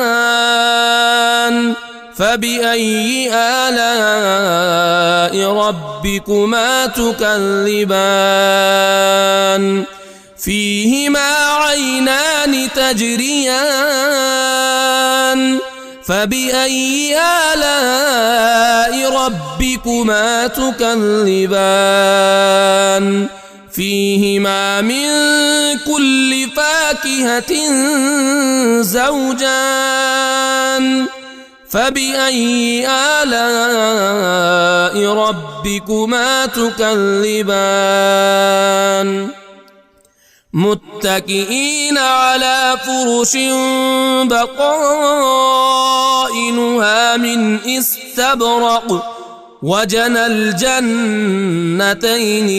Speaker 1: فبأي آلاء ربكما تكذبان فيهما عينان تجريان فبأي آلاء ربكما تكذبان فيهما من كل فاكهة زوجان فبأي آلاء ربكما تكذبان متكئين على فرش بطائنها من استبرق وجنى الجنتين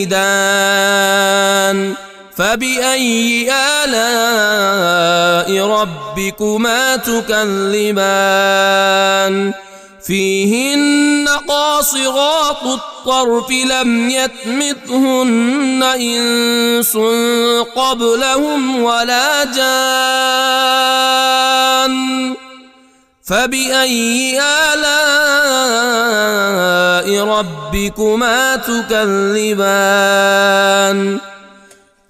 Speaker 1: دان فبأي آلاء ربكما تكذبان فيهن قاصرات الطرف لم يطمثهن إنس قبلهم ولا جان فبأي آلاء ربكما تكذبان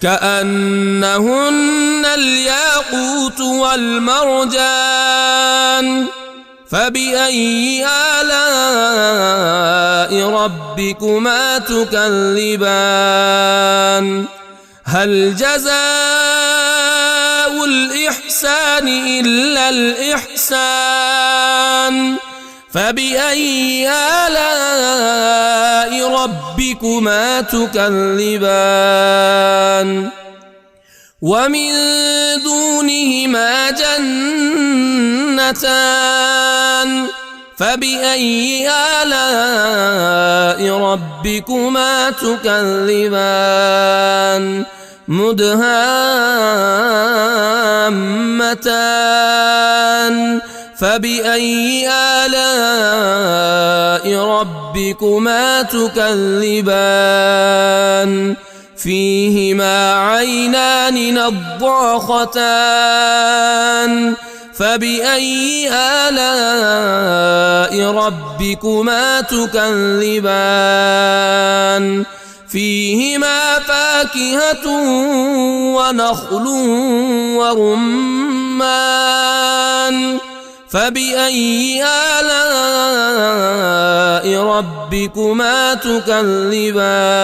Speaker 1: كأنهن الياقوت والمرجان فبأي آلاء ربكما تكذبان هل جزاء الإحسان إلا الإحسان فبأي آلاء ربكما تكذبان ومن دونهما جنتان فبأي آلاء ربكما تكذبان مدهامتان فبأي آلاء ربكما تكذبان فيهما عينان نضاختان فبأي آلاء ربكما تكذبان فيهما فاكهة ونخل ورمان فبأي آلاء ربكما تكذبان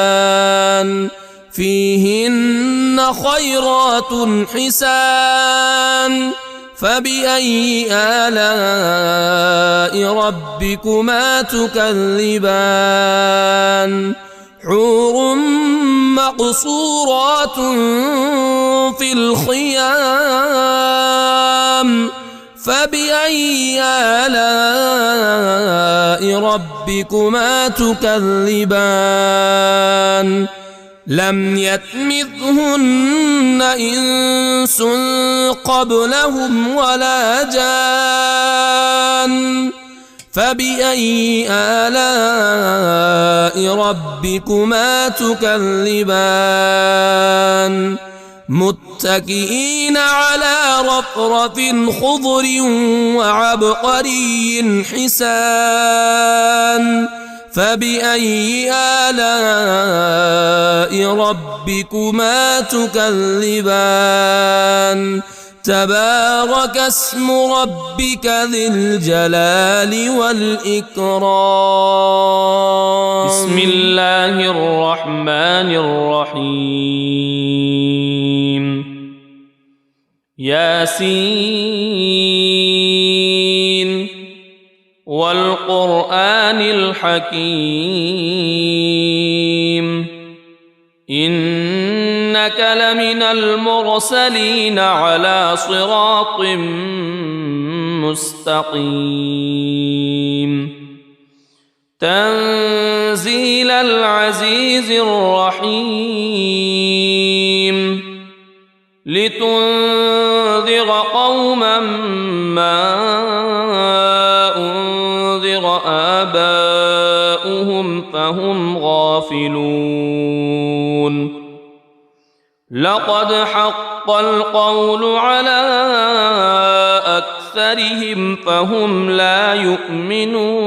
Speaker 1: فيهن خيرات حسان فبأي آلاء ربكما تكذبان حور مقصورات في الخيام
Speaker 2: فبأي آلاء ربكما تكذبان لم يطمثهن إنس قبلهم ولا جان فبأي آلاء ربكما تكذبان متكئين على رفرف خضر وعبقري حسان فبأي آلاء ربكما تكذبان تبارك اسم ربك ذي الجلال والإكرام.
Speaker 1: بسم الله الرحمن الرحيم. ياسين والقرآن الحكيم إنك لمن المرسلين على صراط مستقيم تنزيل العزيز الرحيم لتنذر قوما ما أنذر آباؤهم فهم غافلون لقد حق القول على أكثرهم فهم لا يؤمنون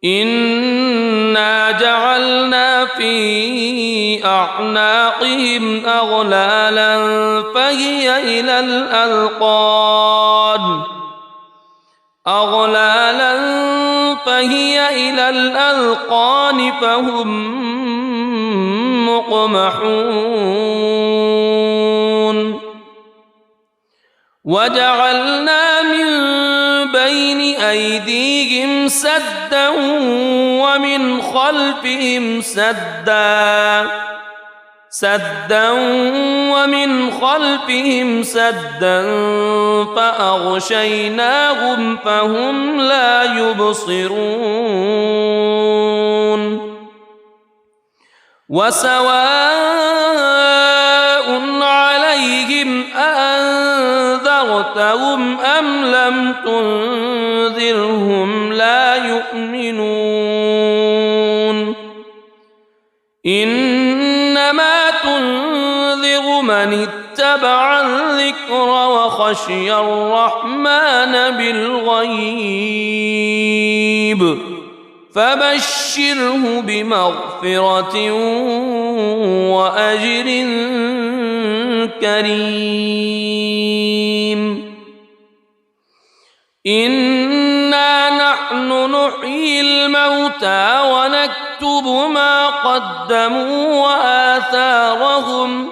Speaker 1: إنا جعلنا في أعناقهم أغلالا فهي إلى الأذقان فهم مقمحون وجعلنا من بين أيديهم سدا ومن خلفهم سدا فأغشيناهم فهم لا يبصرون وسواء عليهم أأنذرتهم أم لم تنذرهم لا يؤمنون إنما تنذر من اتبع الذكر وخشي الرحمن بالغيب فبشره بمغفرة وأجر كريم إنا نحن نحيي الموتى ونكتب ما قدموا وآثارهم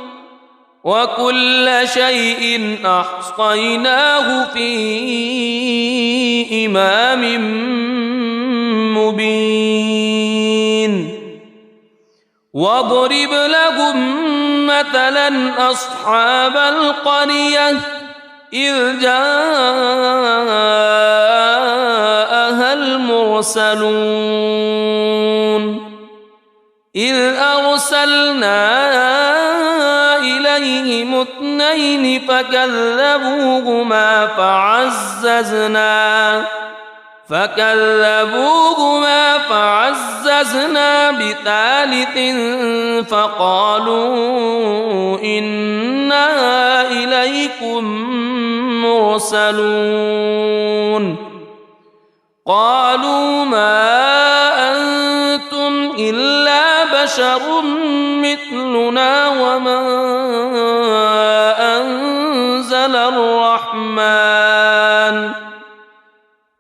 Speaker 1: وكل شيء أحصيناه في إمام مبين واضرب لهم مثلا أصحاب القرية إذ جاءها المرسلون إذ أرسلنا إليهم اثنين فكذبوهما فعززنا بثالث فقالوا إنا إليكم مرسلون قالوا ما أنتم إلا بشر مثلنا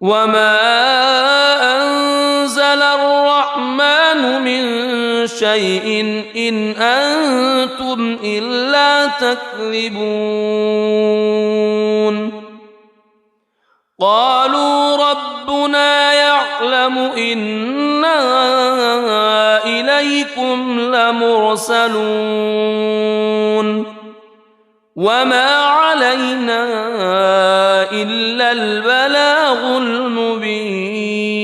Speaker 1: وما أنزل الرحمن من شيء إن أنتم إلا تكذبون قالوا ربنا يعلم إنا إليكم لمرسلون وما علينا إلا البلاغ المبين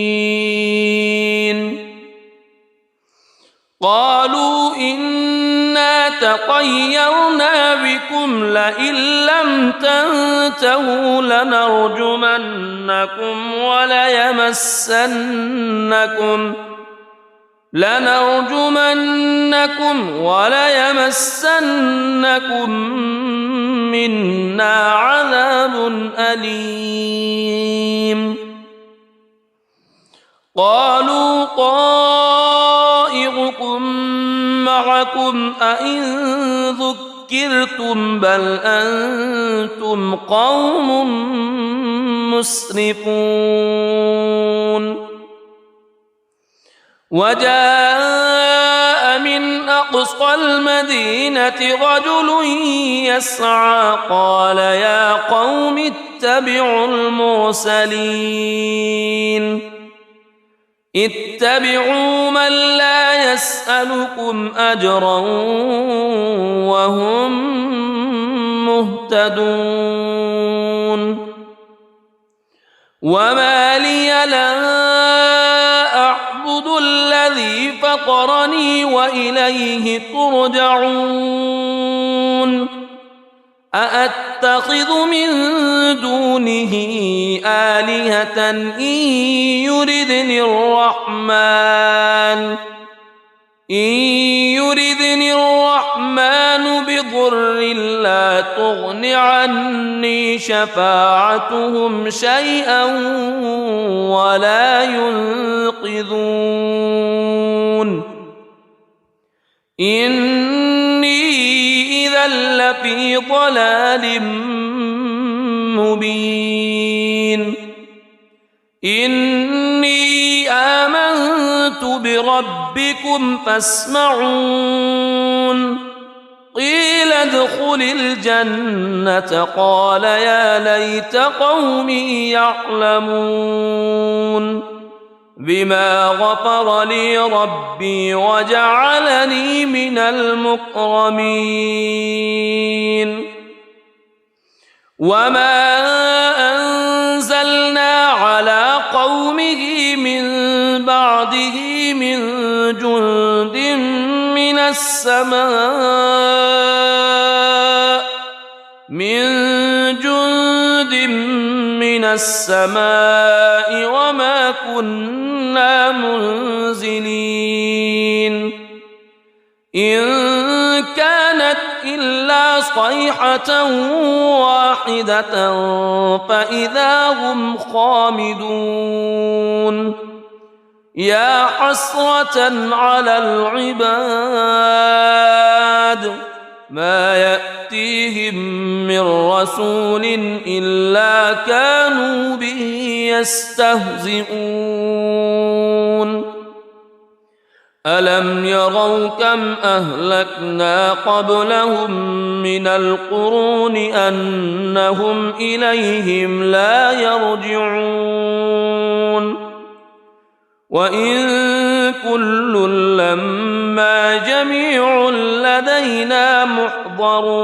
Speaker 1: قالوا إنا تطيرنا بكم لئن لم تنتهوا لنرجمنكم وليمسنكم منا عذاب أليم قالوا طائركم معكم أئن ذكرتم بل أنتم قوم مسرفون وجاء من أقصى المدينة رجل يسعى قال يا قوم اتبعوا اتبعوا من لا يسألكم أجرا وهم مهتدون وما لي لا أعبد الذي فطرني وإليه ترجعون أأتخذ من دونه آلهة إن يردني الرحمن بضر لا تغن عني شفاعتهم شيئا ولا ينقذون إني إذا لفي ضلال مبين إني آمنت بربكم فاسمعون قيل ادخل الجنة قال يا ليت قومي يعلمون بما غفر لي ربي وجعلني من المكرمين وما أنزلنا على قومه من بعده من جند من السماء وما كنا منزلين إن كانت إلا صيحة واحدة فإذا هم خامدون يا حسرة على العباد ما يأتيهم من رسول إلا كانوا به يستهزئون ألم يروا كم أهلكنا قبلهم من القرون أنهم إليهم لا يرجعون وإن كل لما جميع لدينا محضرون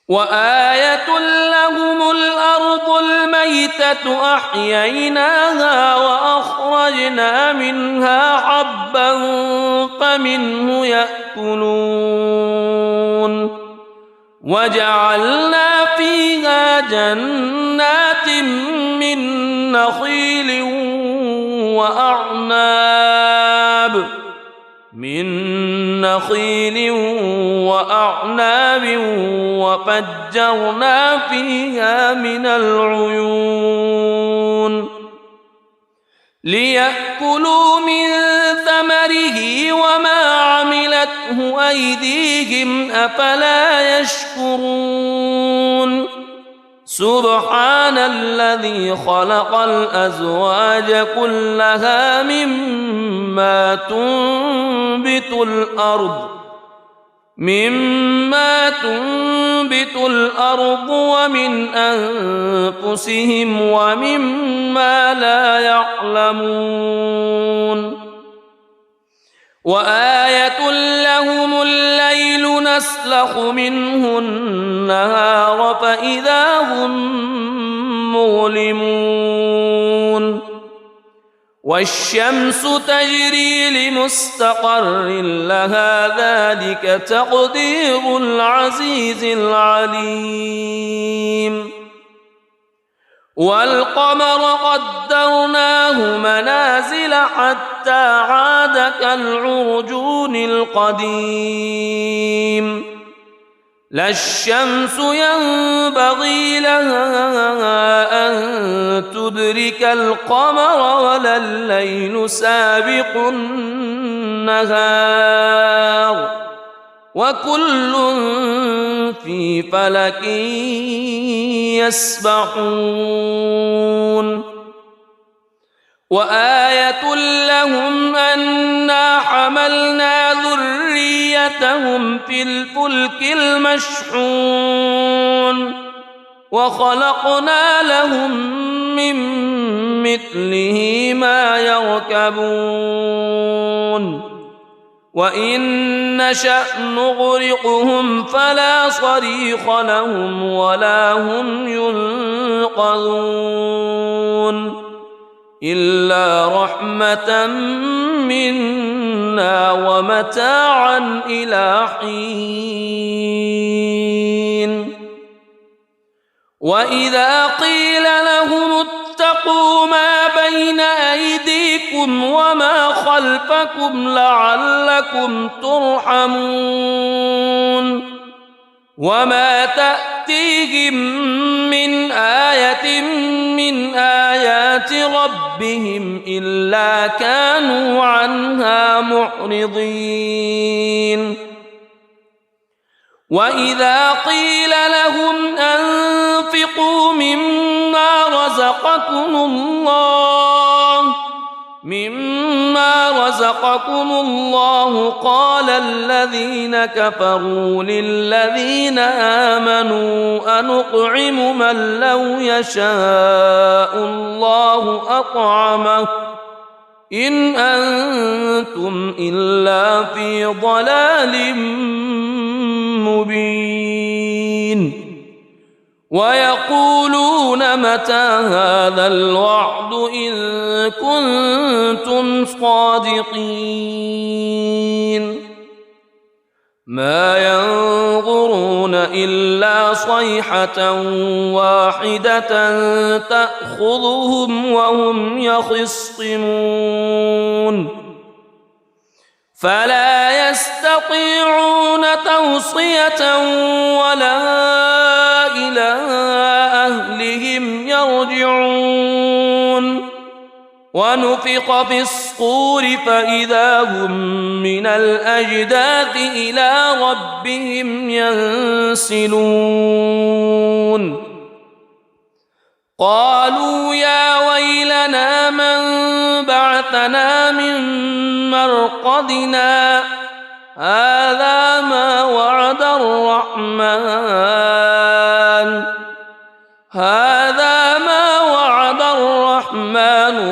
Speaker 1: وآية لهم الأرض الميتة أحييناها وأخرجنا منها حبا فمنه يأكلون وجعلنا فيها جنات من نخيل وأعناب وفجرنا فيها من العيون ليأكلوا من ثمره وما عملته أيديهم أفلا يشكرون سبحان الذي خلق الأزواج كلها مما تنبت الأرض ومن أنفسهم ومما لا يعلمون وآية لهم الليل نسلخ منه النهار فإذا هم مظلمون والشمس تجري لمستقر لها ذلك تقدير العزيز العليم والقمر قدرناه منازل حتى عاد كالعرجون القديم لا الشمس ينبغي لها أن تدرك القمر ولا الليل سابق النهار وكل في فلك يسبحون وآية لهم أنا حملنا ذريتهم في الفلك المشحون وخلقنا لهم من مثله ما يركبون وإن نشأ نغرقهم فلا صريخ لهم ولا هم ينقذون إلا رحمة منا ومتاعا إلى حين وإذا قيل لهم اتقوا ما بين أيديكم وما خلفكم لعلكم ترحمون وما تأتيهم من آية من آيات ربهم إلا كانوا عنها معرضين وإذا قيل لهم أنفقوا مما رزقكم الله قال الذين كفروا للذين آمنوا أنطعم من لو يشاء الله أطعمه إن أنتم إلا في ضلال مبين ويقولون متى هذا الوعد إن كنتم صادقين ما ينظرون إلا صيحة واحدة تأخذهم وهم يخصمون فلا يستطيعون توصية ولا إلى أهلهم يرجعون ونفخ في الصور فإذا هم من الأجداث إلى ربهم ينسلون قالوا يا ويلنا من بعثنا من مرقدنا هذا ما وعد الرحمن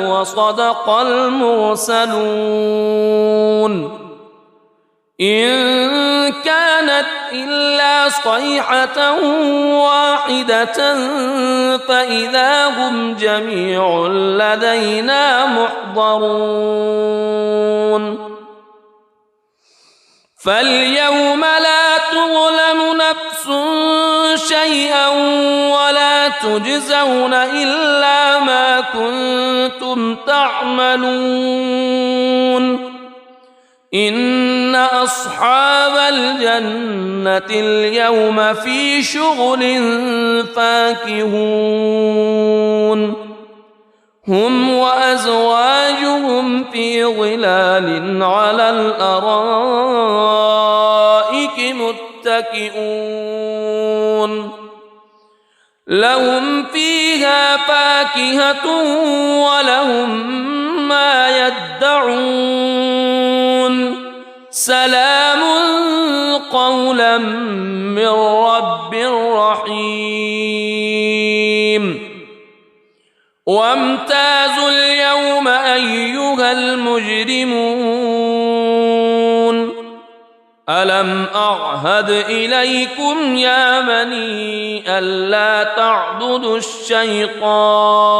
Speaker 1: وصدق المرسلون إن كانت إلا صيحة واحدة فإذا هم جميع لدينا محضرون فاليوم لا تظلم نفس شيئا ولا تجزون إلا ما كنتم تعملون إن أصحاب الجنة اليوم في شغل فاكهون هم وأزواجهم في ظلال على الأرائك متكئون لهم فيها فاكهة ولهم ما يدعون سلام قولا من رب رحيم وامتازوا اليوم أيها المجرمون ألم أعهد إليكم يا بني ألا تعبدوا الشيطان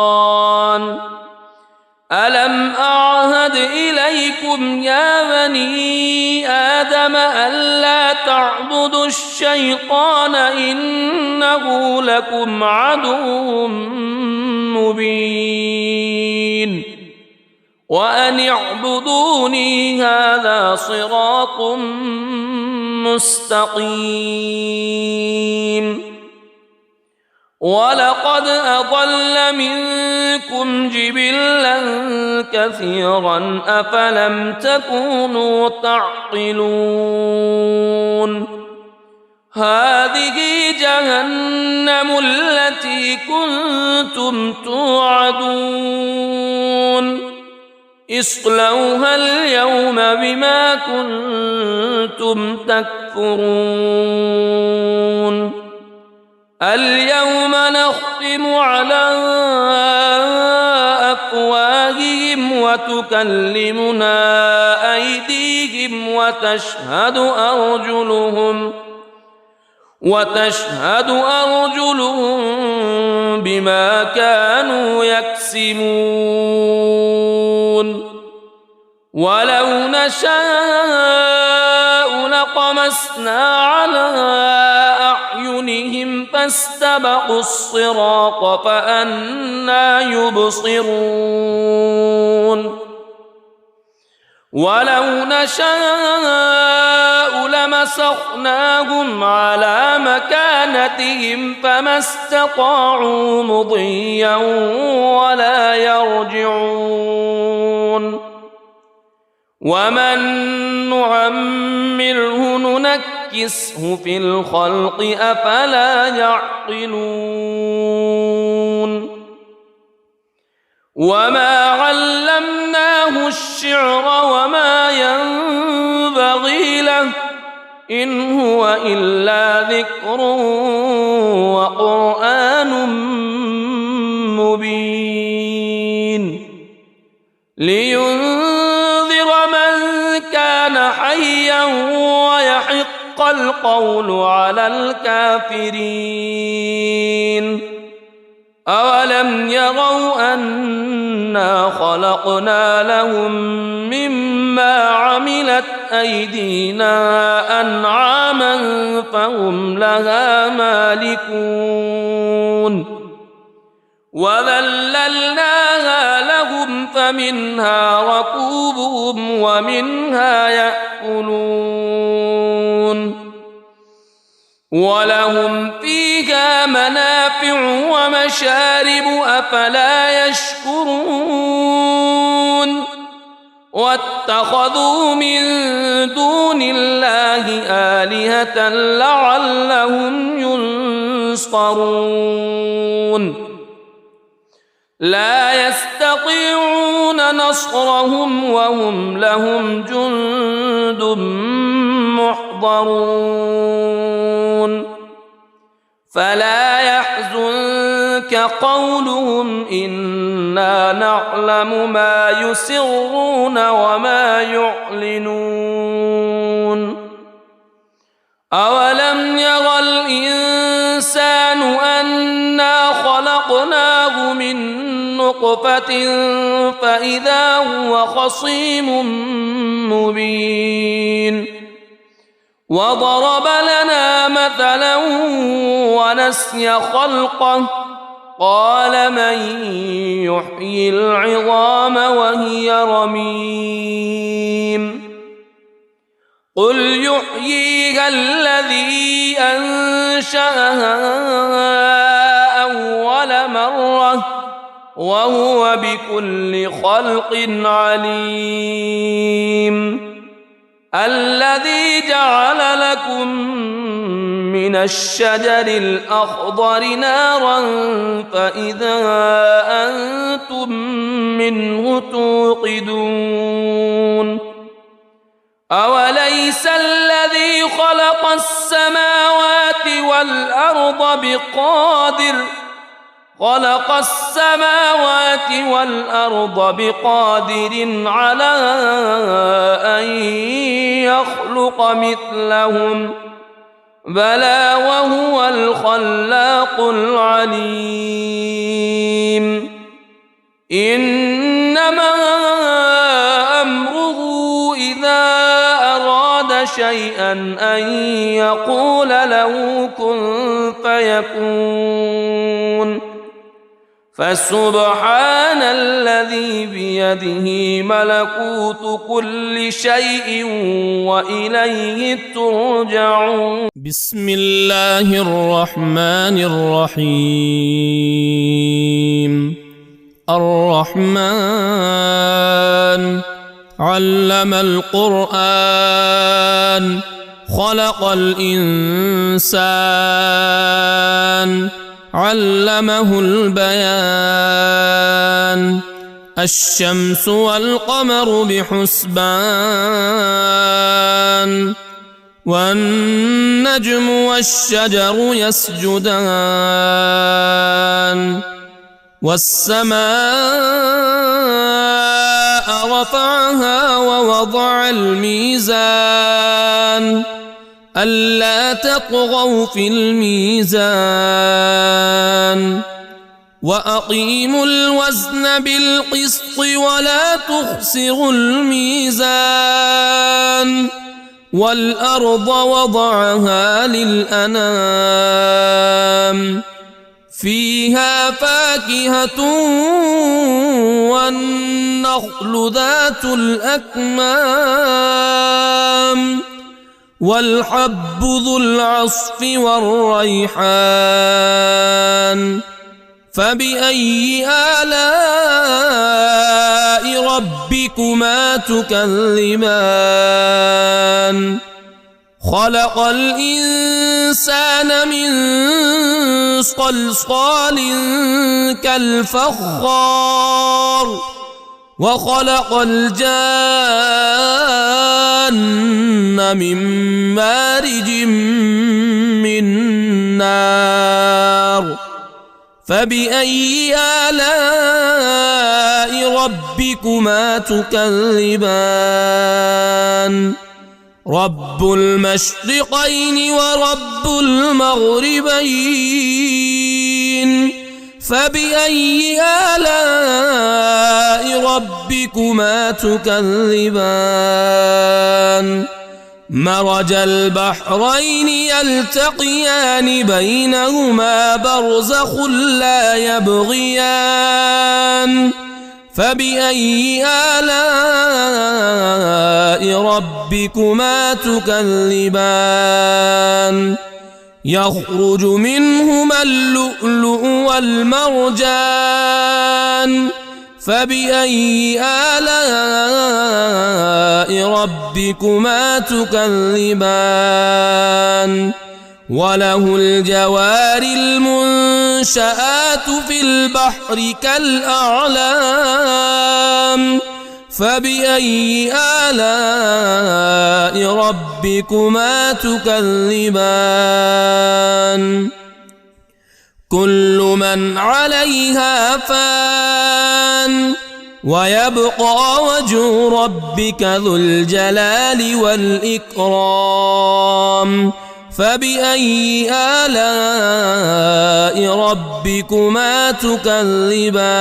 Speaker 1: ألم أعهد إليكم يا بني آدم ألا تعبدوا الشيطان إنه لكم عدو مبين وأن اعبدوني هذا صراط مستقيم ولقد أضل منكم جبلا كثيرا أفلم تكونوا تعقلون هذه جهنم التي كنتم توعدون اصلوها اليوم بما كنتم تكفرون اليوم نختم على أفواههم وتكلمنا أيديهم وتشهد أرجلهم بما كانوا يكسبون ولو نشاء لطمسنا على أعينهم فاستبقوا الصراط فأنى يبصرون ولو نشاء لمسخناهم على مكانتهم فما استطاعوا مضيا ولا يرجعون ومن نعمره ننكسه في الخلق أفلا يعقلون وما علمناه الشعر وما ينبغي له إن هو إلا ذكر وقرآن مبين لينذر من كان حيا ويحق القول على الكافرين أولم يروا أنا خلقنا لهم مما عملت أيدينا أنعاما فهم لها مالكون وذللناها لهم فمنها ركوبهم ومنها يأكلون ولهم فيها منافع ومشارب أفلا يشكرون واتخذوا من دون الله آلهة لعلهم ينصرون لا يستطيعون نصرهم وهم لهم جند محضرون فلا يحزنك قولهم إنا نعلم ما يسرون وما يعلنون أولم ير الإنسان أنا خلقناه من نطفة فإذا هو خصيم مبين وضرب لنا مثلا ونسي خلقه قال من يحيي العظام وهي رميم قل يحييها الذي أنشأها أول مرة وهو بكل خلق عليم الذي جعل لكم من الشجر الأخضر نارا فإذا أنتم منه توقدون أوليس الذي خلق السماوات والأرض والأرض بقادر على أن يخلق مثلهم بلى وهو الخلاق العليم إنما أمره إذا أراد شيئا أن يقول له كن فيكون فسبحان الذي بيده ملكوت كل شيء وإليه ترجعون.
Speaker 2: بسم الله الرحمن الرحيم. الرحمن علم القرآن خلق الإنسان علمه البيان الشمس والقمر بحسبان والنجم والشجر يسجدان والسماء رفعها ووضع الميزان ألا تطغوا في الميزان وأقيموا الوزن بالقسط ولا تخسروا الميزان والأرض وضعها للأنام فيها فاكهة والنخل ذات الأكمام والحب ذو العصف والريحان فبأي آلاء ربكما تكذبان خلق الإنسان من صلصال كالفخار وخلق الجان من مارج من نار فبأي آلاء ربكما تكذبان رب المشرقين ورب المغربين فبأي آلاء ربكما تكذبان مرج البحرين يلتقيان بينهما برزخ لا يبغيان فبأي آلاء ربكما تكذبان يخرج منهما اللؤلؤ والمرجان فبأي آلاء ربكما تكذبان وله الجوار المنشآت في البحر كالأعلام فبأي آلاء ربكما تكذبان كل من عليها فان ويبقى وجه ربك ذو الجلال والإكرام فبأي آلاء ربكما تكذبان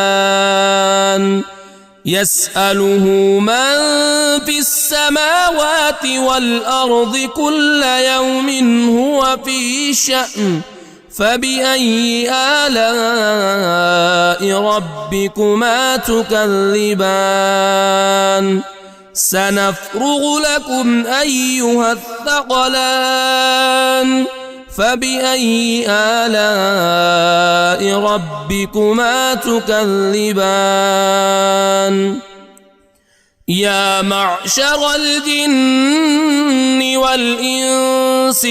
Speaker 2: يسأله من في السماوات والأرض كل يوم هو في شأن فبأي آلاء ربكما تكذبان سنفرغ لكم أيها الثقلان فبأي آلاء ربكما تكذبان يا معشر الجن والإنس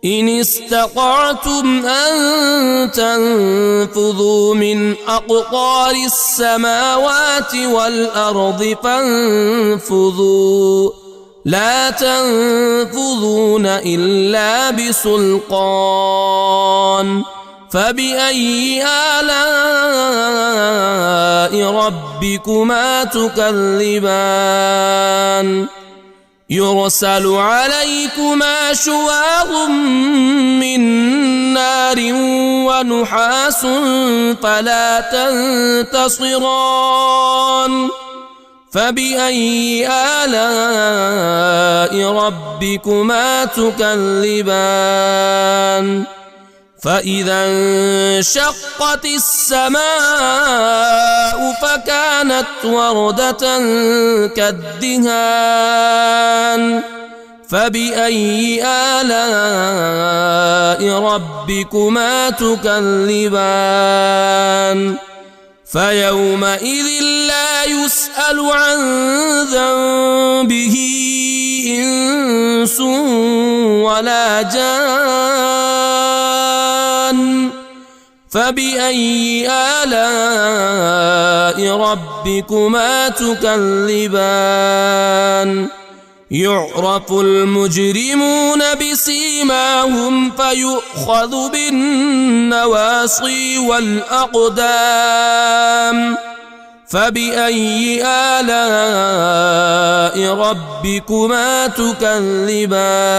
Speaker 2: إن استطعتم أن تنفذوا من أقطار السماوات والأرض فانفذوا لا تنفذون إلا بسلطان
Speaker 1: فبأي آلاء ربكما تكذبان يرسل عليكما شواظ من نار ونحاس فلا تنتصران فبأي آلاء ربكما تكذبان فإذا انشقت السماء فكانت وردة كالدهان فبأي آلاء ربكما تكذبان فيومئذ لا يسأل عن ذنبه إنس ولا جان فبأي آلاء ربكما تكذبان يعرف المجرمون بسيماهم فيؤخذ بالنواصي والأقدام فبأي آلاء ربكما تكذبان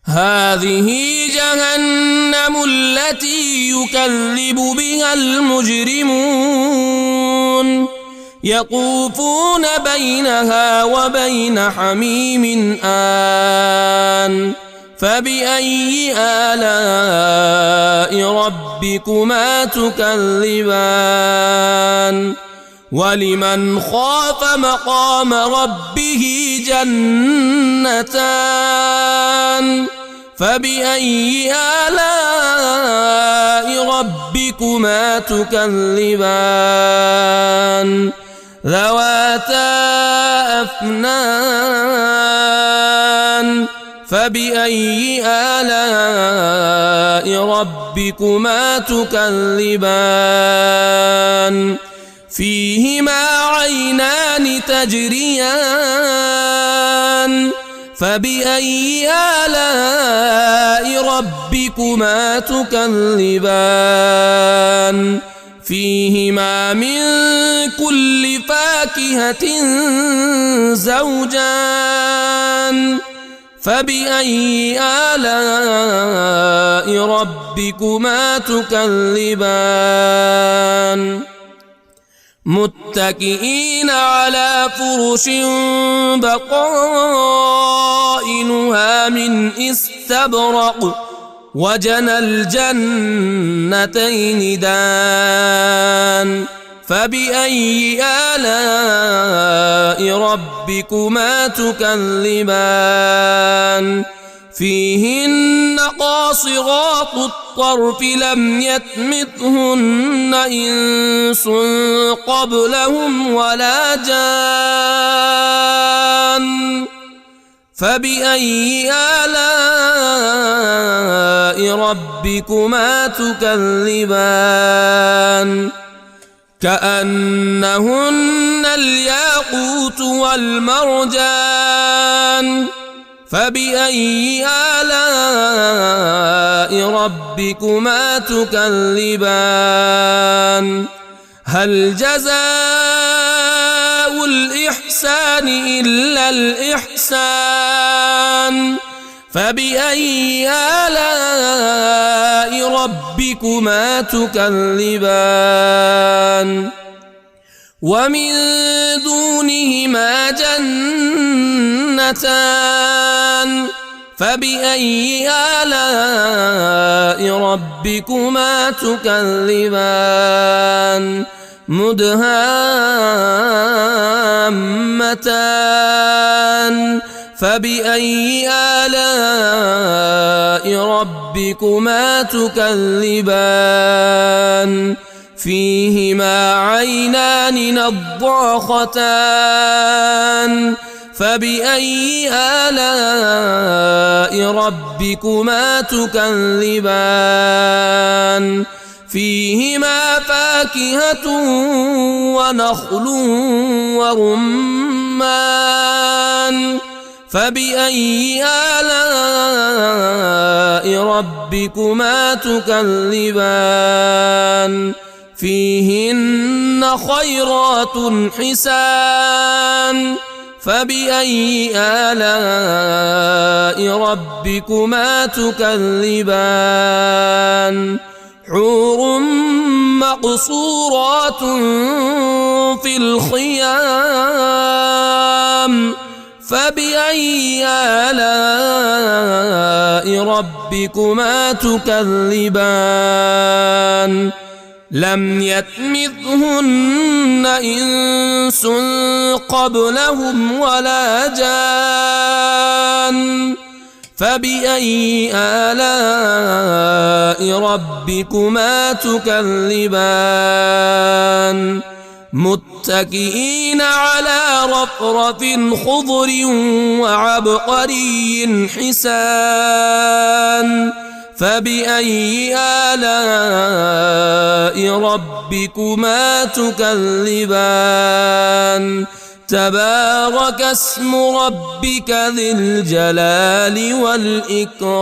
Speaker 1: هذه جهنم التي يكذب بها المجرمون يطوفون بينها وبين حميم آن فبأي آلاء ربكما تكذبان ولمن خاف مقام ربه جنتان فبأي آلاء ربكما تكذبان ذواتا أفنان فبأي آلاء ربكما تكذبان فيهما عينان تجريان فبأي آلاء ربكما تكذبان فيهما من كل فاكهة زوجان فبأي آلاء ربكما تكذبان متكئين على فرش بطائنها من استبرق وجنى الجنتين دان فبأي آلاء ربكما تكذبان فيهن قاصرات الطرف لم يطمثهن إنس قبلهم ولا جان فبأي آلاء ربكما تكذبان كأنهن الياقوت والمرجان فبأي آلاء ربكما تكذبان هل جزاء الإحسان إلا الإحسان فبأي آلاء ربكما تكذبان ومن دونهما جنتان فبأي آلاء ربكما تكذبان مدهامتان فبأي آلاء ربكما تكذبان فيهما عينان نضاختان فبأي آلاء ربكما تكذبان فيهما فاكهة ونخل ورمان فبأي آلاء ربكما تكذبان فيهن خيرات حسان فبأي آلاء ربكما تكذبان حور مقصورات في الخيام فبأي آلاء ربكما تكذبان لم يطمثهن إنس قبلهم ولا جان فبأي آلاء ربكما تكذبان متكئين على رفرف خضر وعبقري حسان فبأي آلاء ربكما تكذبان تبارك اسم ربك ذي الجلال والإكرام